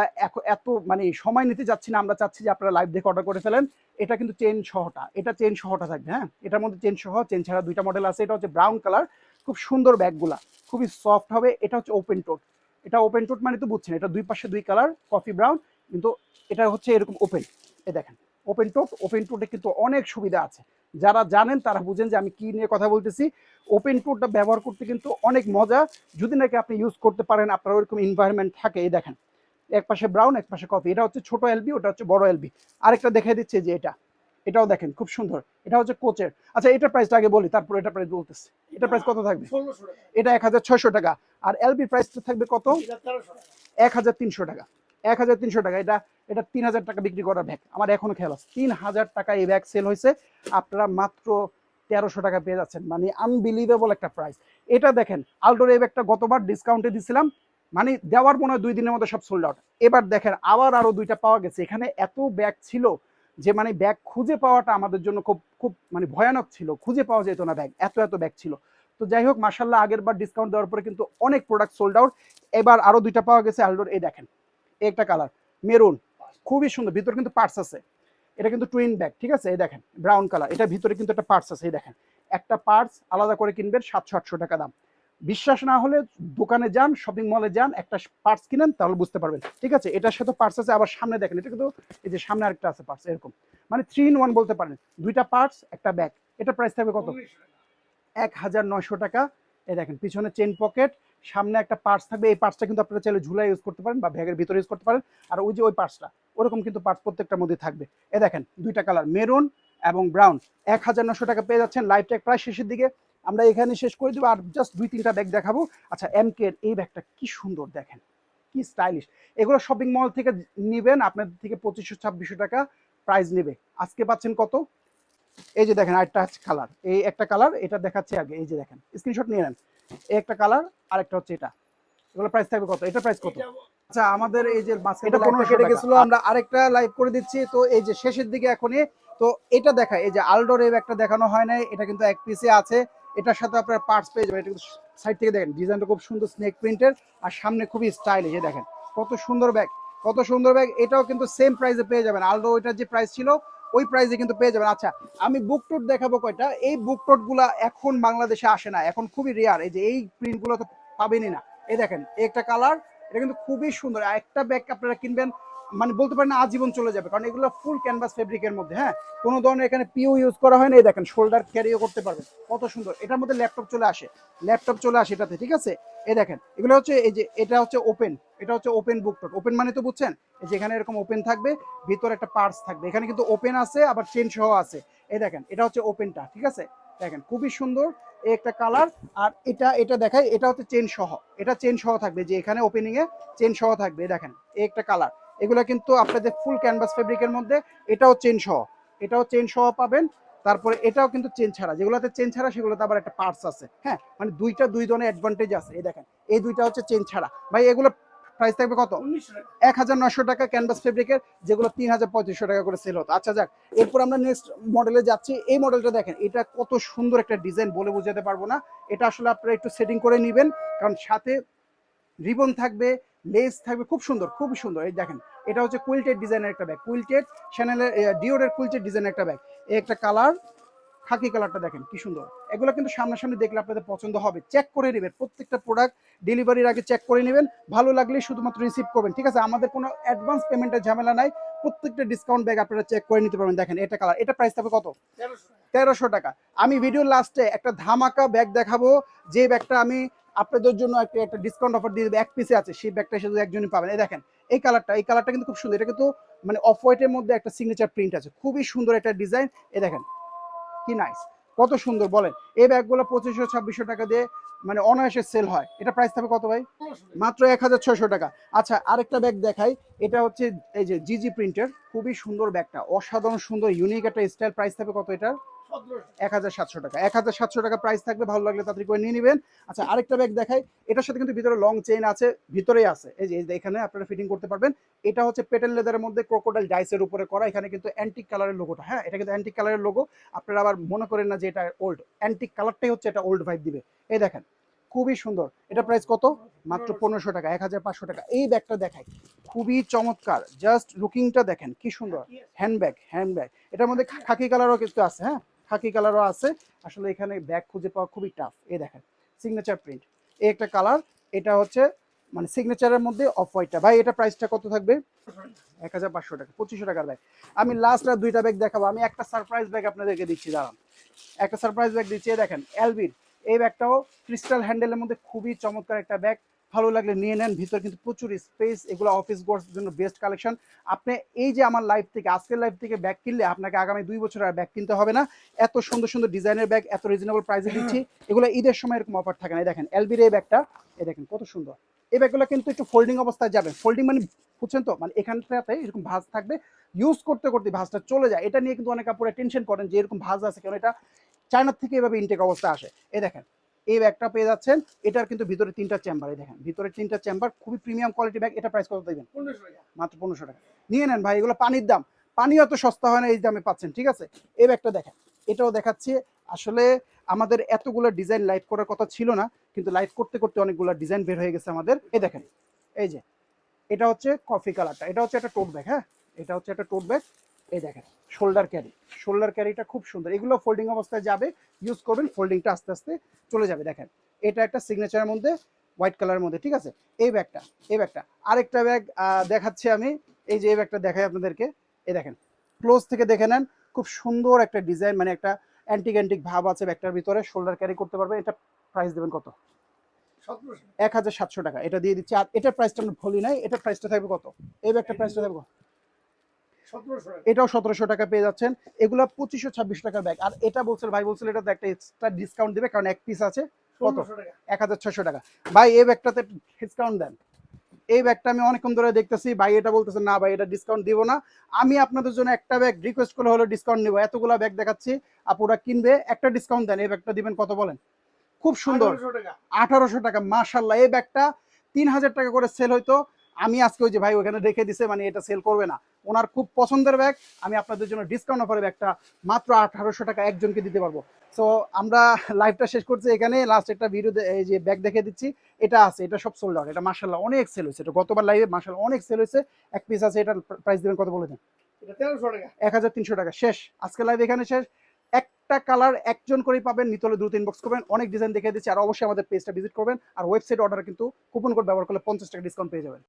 এত মানে সময় নিতে যাচ্ছি না, আমরা চাচ্ছি যে আপনারা লাইভ দেখে অর্ডার করে ফেলেন। এটা কিন্তু চেন সহটা, এটা চেন সহটা থাকবে, হ্যাঁ এটার মধ্যে চেন সহ, চেন ছাড়া দুইটা মডেল আছে। এটা হচ্ছে ব্রাউন কালার, খুব সুন্দর ব্যাগগুলা, খুবই সফট হবে। এটা হচ্ছে ওপেন টোট, এটা ওপেন টোট মানে তো বুঝছেন, এটা দুই পাশে দুই কালার কফি ব্রাউন, কিন্তু এটা হচ্ছে এরকম ওপেন, এ দেখেন ওপেন টোট। ওপেন টোটে কিন্তু অনেক সুবিধা আছে, যারা জানেন তারা বুঝেন যে আমি কি নিয়ে কথা বলতেছি। ওপেন টোটটা ব্যবহার করতে কিন্তু অনেক মজা, যদি নাকি আপনি ইউজ করতে পারেন, আপনার ওইরকম এনভায়রনমেন্ট থাকে। এই দেখেন এক পাশে ব্রাউন এক পাশে কফি, এটা হচ্ছে ছোট এলবি, ওটা হচ্ছে বড় এলবি। আরেকটা দেখাই দিচ্ছে যে এটাও দেখেন খুব সুন্দর, এটা হচ্ছে কোচের। আচ্ছা এটার প্রাইসটা আগে বলি, তারপর এটা প্রাইস বলতেছে। এটার প্রাইস কত থাকবে? এটা 1600 টাকা। আর এলবি প্রাইসটা থাকবে কত? 1300 টাকা। 1300 টাকা। এটা এটা 3000 টাকা বিক্রি করার ব্যাগ, আমার এখনো খেয়াল আছে 3000 টাকা এই ব্যাগ সেল হয়েছে, আপনারা মাত্র 1300 টাকা পেয়ে যাচ্ছেন, মানে আনবিলিভেবল একটা প্রাইস। এটা দেখেন আলডোর এই ব্যাগটা গতবার ডিসকাউন্টে দিছিলাম, মানে দেওয়ার মনে হয় 2 দিনের মধ্যে সব সোল্ড আউট। এবার দেখেন আবার আরো দুইটা পাওয়া গেছে, এখানে এত ব্যাগ ছিল যে মানে ব্যাগ খুঁজে পাওয়াটা আমাদের জন্য খুব খুব মানে ভয়ানক ছিল, খুঁজে পাওয়া যেত না ব্যাগ, এত এত ব্যাগ ছিল। তো যাই হোক মাশাল্লাহ আগের বার ডিসকাউন্ট দেওয়ার পরে কিন্তু অনেক প্রোডাক্ট সোল্ড আউট। এবার আরো দুইটা পাওয়া গেছে আলডোর, এই দেখেন একটা কালার মেরুন, খুবই সুন্দর, ভিতরে কিন্তু পার্টস আছে, এটা কিন্তু টুইন ব্যাগ, ঠিক আছে। এই দেখেন ব্রাউন কালার, এটা ভিতরে কিন্তু একটা পার্টস আছে, এই দেখেন একটা পার্টস আলাদা করে কিনবেন 700-800 টাকা দাম। বিশ্বাস না হলে দোকানে যান, শপিং মলে যান, একটা পার্টস কিনেন তাহলে বুঝতে পারবেন, ঠিক আছে। এটার সাথে পার্টস আছে, আবার সামনে দেখেন এটা কিন্তু এই যে সামনে আরেকটা আছে পার্টস, এরকম মানে 3 in 1 বলতে পারেন, দুইটা পার্টস একটা ব্যাগ। এটা প্রাইস থাকবে কত? 1900 টাকা। এই দেখেন পিছনে চেন পকেট, সামনে একটা পার্টস থাকবে, এই পার্টসটা কিন্তু আপনারা চাইলে ঝুলাই ইউজ করতে পারেন বা ব্যাগের ভিতরে ইউজ করতে পারেন। আর ওই যে ওই পার্টসটা ওরকম কিন্তু পার্টস প্রত্যেকটার মধ্যে থাকবে। এ দেখেন দুইটা কালার মেরুন এবং ব্রাউন, 1900 টাকা পেয়ে যাচ্ছেন। লাইফটা প্রায় শেষের দিকে, আমরা এখানে শেষ করে দেবো, আর জাস্ট 2-3টা ব্যাগ দেখাবো। আচ্ছা এমকে এই ব্যাগটা কি সুন্দর দেখেন, কি স্টাইলিশ। এগুলো শপিং মল থেকে নিবেন, আপনাদের থেকে 2500-2600 টাকা প্রাইস নেবে, আজকে পাচ্ছেন কত? এই যে দেখেন আরেকটা কালার, এই একটা কালার, এটা দেখাচ্ছে আগে, এই যে দেখেন স্ক্রিনশট নিয়ে নেন, এই একটা কালার আরেকটা হচ্ছে এটা, এগুলো প্রাইস থাকবে কত? এটা প্রাইস কত? আচ্ছা আমাদের এই যে এটা 1500 কেটে গেছিল, আমরা আরেকটা লাইভ করে দিচ্ছি, তো এই যে শেষের দিকে এখনই তো এটা দেখায়, এই যে আলডোর এই একটা দেখানো হয় নাই, এটা কিন্তু এক পিসে আছে, এটার সাথে আপনার পার্টস পেয়ে যাবেন। এটা কিন্তু সাইড থেকে দেখেন ডিজাইনটা খুব সুন্দর স্নেক প্রিন্টের, আর সামনে খুবই স্টাইলিশ, এই দেখেন কত সুন্দর ব্যাগ, কত সুন্দর ব্যাগ। এটাও কিন্তু সেম প্রাইসে পেয়ে যাবেন, আলডো ওইটার যে প্রাইস ছিল ওই প্রাইসে কিন্তু পেয়ে যাবেন। আচ্ছা আমি বুক টোট দেখাবো কয়টা, এই বুক টোট গুলা এখন বাংলাদেশে আসে না, এখন খুবই রেয়ার, এই যে এই প্রিন্ট গুলো তো পাবেনই না। এই দেখেন একটা কালার, এটা কিন্তু খুবই সুন্দর, একটা ব্যাগ আপনারা কিনবেন মানে বলতে পারেন আজীবন চলে যাবে, কারণ এগুলো ফুল ক্যানভাস ফেব্রিকের মধ্যে, হ্যাঁ কোনো ধরনের এখানে পিও ইউজ করা হয় না। এই দেখেন শোল্ডার ক্যারিও করতে পারবেন, কত সুন্দর। এটার মধ্যে ল্যাপটপ চলে আসে, ল্যাপটপ চলে আসে এটাতে, ঠিক আছে। এই দেখেন এগুলো হচ্ছে এই যে এটা হচ্ছে ওপেন, এটা হচ্ছে ওপেন বুক টোট। ওপেন মানে তো বুঝছেন, এই যে এখানে এরকম ওপেন থাকবে, ভিতরে একটা পার্টস থাকবে, এখানে কিন্তু ওপেন আছে আবার চেন সহ আছে। এই দেখেন এটা হচ্ছে ওপেনটা, ঠিক আছে, দেখেন খুবই সুন্দর এই একটা কালার। আর এটা দেখাই, এটা হচ্ছে চেন সহ, এটা চেন সহ থাকবে, যে এখানে ওপেনিং এ চেন সহ থাকবে, দেখেন এই একটা কালার। এগুলো কিন্তু আপনাদের ফুল ক্যানভাস ফেব্রিকের মধ্যে, এটাও চেন সহ, এটাও চেন সহ পাবেন। তারপরে এটাও কিন্তু চেন ছাড়া, যেগুলোতে চেন ছাড়া সেগুলোতে আবার একটা পার্টস আছে, হ্যাঁ মানে দুই ধরনের অ্যাডভান্টেজ আছে। এই দেখেন এই দুইটা হচ্ছে চেন ছাড়া। ভাই এগুলো প্রাইস থাকবে কত? 1900 টাকা ক্যানভাস ফেব্রিকের, যেগুলো 3500 টাকা করে সেল হতো। আচ্ছা যাক, এরপর আমরা নেক্সট মডেলে যাচ্ছি। এই মডেলটা দেখেন, এটা কত সুন্দর একটা ডিজাইন, বলে বোঝাতে পারবো না। এটা আসলে আপনারা একটু সেটিং করে নেবেন, কারণ সাথে রিবন থাকবে, লেস থাকবে, খুব সুন্দর খুব সুন্দর। এই দেখেন এটা হচ্ছে কুইল্টেড ডিজাইনের একটা ব্যাগ, কুইল্টেড চ্যানেলের ডিওরের কুইল্টেড ডিজাইনের একটা ব্যাগ। এই একটা কালার, খাকি কালারটা দেখেন কি সুন্দর। এগুলো কিন্তু সামনাসামনি দেখলে আপনাদের পছন্দ হবে, চেক করে নেবেন প্রত্যেকটা প্রোডাক্ট, ডেলিভারির আগে চেক করে নেবেন, ভালো লাগলে শুধুমাত্র রিসিভ করবেন, ঠিক আছে? আমাদের কোনো অ্যাডভান্স পেমেন্টের ঝামেলা নাই, প্রত্যেকটা ডিসকাউন্ট ব্যাগ আপনারা চেক করে নিতে পারবেন। দেখেন এটা কালার, এটা প্রাইস থাকবে কত? 1300 টাকা। আমি ভিডিওর লাস্টে একটা ধামাকা ব্যাগ দেখাবো, যে ব্যাগটা আমি আপনাদের জন্য একটা ডিসকাউন্ট অফার দিয়ে দেবো, এক পিসে আছে, সেই ব্যাগটা শুধু একজনই পাবেন। এই দেখেন এই কালারটা কিন্তু খুব সুন্দর, এটা কিন্তু মানে অফ হোয়াইটের মধ্যে একটা সিগনেচার প্রিন্ট আছে, খুবই সুন্দর একটা ডিজাইন। এই দেখেন কি নাইস, কত সুন্দর বলেন। এই ব্যাগগুলো 2500-2600 টাকা দিয়ে মানে অনায়াসে সেল হয়। এটা প্রাইস থাকবে কত ভাই? মাত্র 1600 টাকা। আচ্ছা আরেকটা ব্যাগ দেখাই, এটা হচ্ছে এই যে জিজি প্রিন্টের, খুবই সুন্দর ব্যাগটা, অসাধারণ সুন্দর ইউনিক একটা স্টাইল। প্রাইস থাকবে কত এটা? 1700 টাকা। 1700 টাকা প্রাইস থাকবে, ভালো লাগলে তাড়াতাড়ি করে নিয়ে নেবেন। আচ্ছা আরেকটা ব্যাগ দেখাই, এটার সাথে কিন্তু ভিতরে লং চেইন আছে, ভিতরেই আছে, এই যে এখানে আপনারা ফিটিং করতে পারবেন। এটা হচ্ছে পেটেল লেদারের মধ্যে ক্রোকোডাইল ডাইসের উপরে করা, এখানে কিন্তু অ্যান্টিক কালারের লোগোটা, হ্যাঁ এটা কিন্তু অ্যান্টিক কালারের লোগো। আপনারা আবার মনে করেন না যে এটা ওল্ড, অ্যান্টিক কালারটাই হচ্ছে এটা ওল্ড ভাইব দিবে। এই দেখেন খুবই সুন্দর। এটা প্রাইস কত? মাত্র 1500 টাকা, 1500 টাকা। এই ব্যাগটা দেখাই, খুবই চমৎকার, জাস্ট লুকিংটা দেখেন কি সুন্দর। হ্যান্ডব্যাগ এটার মধ্যে খাকি কালারও কিন্তু আছে, হ্যাঁ খাকি কালারও আছে। আসলে এখানে ব্যাগ খুঁজে পাওয়া খুবই টাফ। এই দেখেন সিগনেচার প্রিন্ট, এই একটা কালার, এটা হচ্ছে মানে সিগনেচারের মধ্যে অফ হোয়াইটটা। ভাই এটা প্রাইসটা কত থাকবে? 1500 টাকা, 2500 টাকার ব্যাগ। আমি লাস্ট আর দুইটা ব্যাগ দেখাবো, আমি একটা সারপ্রাইজ ব্যাগ আপনাদেরকে দিচ্ছি, দাঁড়ান একটা সারপ্রাইজ ব্যাগ দিচ্ছি। দেখেন এলবির এই ব্যাগটাও ক্রিস্টাল হ্যান্ডেলের মধ্যে খুবই চমৎকার একটা ব্যাগ, ভালো লাগলে নিয়ে নেন। ভিতর কিন্তু প্রচুর স্পেস, এগুলো অফিস গোয়ার্স জন্য বেস্ট কালেকশন। আপনি এই যে আমার লাইফ থেকে, আজকের লাইফ থেকে ব্যাগ কিনলে আপনাকে আগামী 2 বছর আর ব্যাগ কিনতে হবে না। এত সুন্দর সুন্দর ডিজাইনের ব্যাগ এত রিজনেবল প্রাইসে দিচ্ছি, এগুলো ঈদের সময় এরকম অফার থাকে না। দেখেন এলবির এই ব্যাগটা, এই দেখেন কত সুন্দর। এই ব্যাগগুলো কিন্তু একটু ফোল্ডিং অবস্থায় যাবে, ফোল্ডিং মানে বুঝছেন তো, মানে এখানটাতে এরকম ভাঁজ থাকবে, ইউজ করতে করতে ভাঁজটা চলে যায়। এটা নিয়ে কিন্তু অনেক কাপড়ে টেনশন করেন যে এরকম ভাঁজ আছে কেন, এটা চায়নার থেকে এভাবে ইনটেক অবস্থা আসে। এই দেখেন এই ব্যাগটা পেয়ে যাচ্ছেন, এটার কিন্তু ভিতরে 3টা চেম্বার, এই দেখেন ভিতরে 3টা চেম্বার, খুবই প্রিমিয়াম কোয়ালিটি ব্যাগ। এটা প্রাইস কত দেবেন? মাত্র 1500 টাকা। নিয়ে নেন ভাই, এগুলো পানির দাম, পানিও এত সস্তা হয় না এই দামে পাচ্ছেন, ঠিক আছে? এই ব্যাগটা দেখেন, এটাও দেখাচ্ছি। আসলে আমাদের এতগুলো ডিজাইন লাইভ করার কথা ছিল না, কিন্তু লাইভ করতে করতে অনেকগুলো ডিজাইন বের হয়ে গেছে আমাদের। এই দেখেন এই যে এটা হচ্ছে কফি কালারটা, এটা হচ্ছে একটা টোট ব্যাগ, হ্যাঁ এটা হচ্ছে একটা টোট ব্যাগ। এই দেখেন শোল্ডার ক্যারিটা খুব সুন্দর, এগুলো ফোল্ডিং অবস্থায় যাবে, ইউজ করবেন, ফোল্ডিংটা আস্তে আস্তে চলে যাবে। দেখেন এটা একটা সিগনেচারের মধ্যে হোয়াইট কালারের মধ্যে, ঠিক আছে? এই ব্যাগটা আরেকটা ব্যাগ দেখাচ্ছি আমি। এই যে এই ব্যাগটা দেখাই আপনাদেরকে, এই দেখেন ক্লোজ থেকে দেখে নেন, খুব সুন্দর একটা ডিজাইন, মানে একটা অ্যান্টিক ভাব আছে ব্যাগটার ভিতরে, শোল্ডার ক্যারি করতে পারবে। এটা প্রাইস দেবেন কত? 1700 টাকা। এটা দিয়ে দিচ্ছি। আর এটার প্রাইসটা আমরা বলি নাই, এটার প্রাইসটা থাকবে কত? এই ব্যাগটার প্রাইসটা থাকবে, এটাও 1700 টাকা পেয়ে যাচ্ছেন। এগুলো 2500-2600 টাকার ব্যাগ। আর এটা বলছিল ভাই, বলছিল এটা একটা এক্সট্রা ডিসকাউন্ট দিবে, কারণ এক পিস আছে। কত? 1600 টাকা। ভাই এই ব্যাগটাতে ডিসকাউন্ট দেন। এই ব্যাগটা আমি অনেকক্ষণ ধরে দেখতেছি, ভাই এটা বলতেছে না ভাই এটা ডিসকাউন্ট দিব না। আমি আপনাদের জন্য একটা ব্যাগ রিকোয়েস্ট করে হলো ডিসকাউন্ট নিব, এতগুলা ব্যাগ দেখাচ্ছি, আপুরা কিনবে, একটা ডিসকাউন্ট দেন। এই ব্যাগটা দিবেন কত বলেন? খুব সুন্দর, 1800 টাকা। মাশাল্লাহ এই ব্যাগটা 3000 টাকা করে সেল হইতো, আমি আজকে ওই যে ভাই ওখানে রেখে দিছে, মানে এটা সেল করবে না, ওনার খুব পছন্দের ব্যাগ, আমি আপনাদের জন্য ডিসকাউন্ট অফারে ব্যাগটা মাত্র 1800 টাকা একজনকে দিতে পারবো। সো আমরা লাইভটা শেষ করছি এখানে, লাস্ট একটা ভিডিও এই যে ব্যাগ দেখে দিচ্ছি, এটা আছে, এটা সব সোল্ড আউট। এটা মাশাল্লাহ অনেক সেল হয়েছে, এটা গতবার লাইভে মাশাল্লাহ অনেক সেল হয়েছে। এক পিস আছে, এটার প্রাইস দেবেন কত বলে দেন? 1300 টাকা। শেষ, আজকে লাইভ এখানে শেষ। একটা কালার একজন করেই পাবেন, নিতে হলে দ্রুত ইনবক্স করবেন, অনেক ডিজাইন দেখে দিচ্ছি। আর অবশ্যই আমাদের পেজটা ভিজিট করবেন, আর ওয়েবসাইট অর্ডারে কিন্তু কুপন কোড ব্যবহার করলে 50 টাকা ডিসকাউন্ট পেয়ে যাবেন।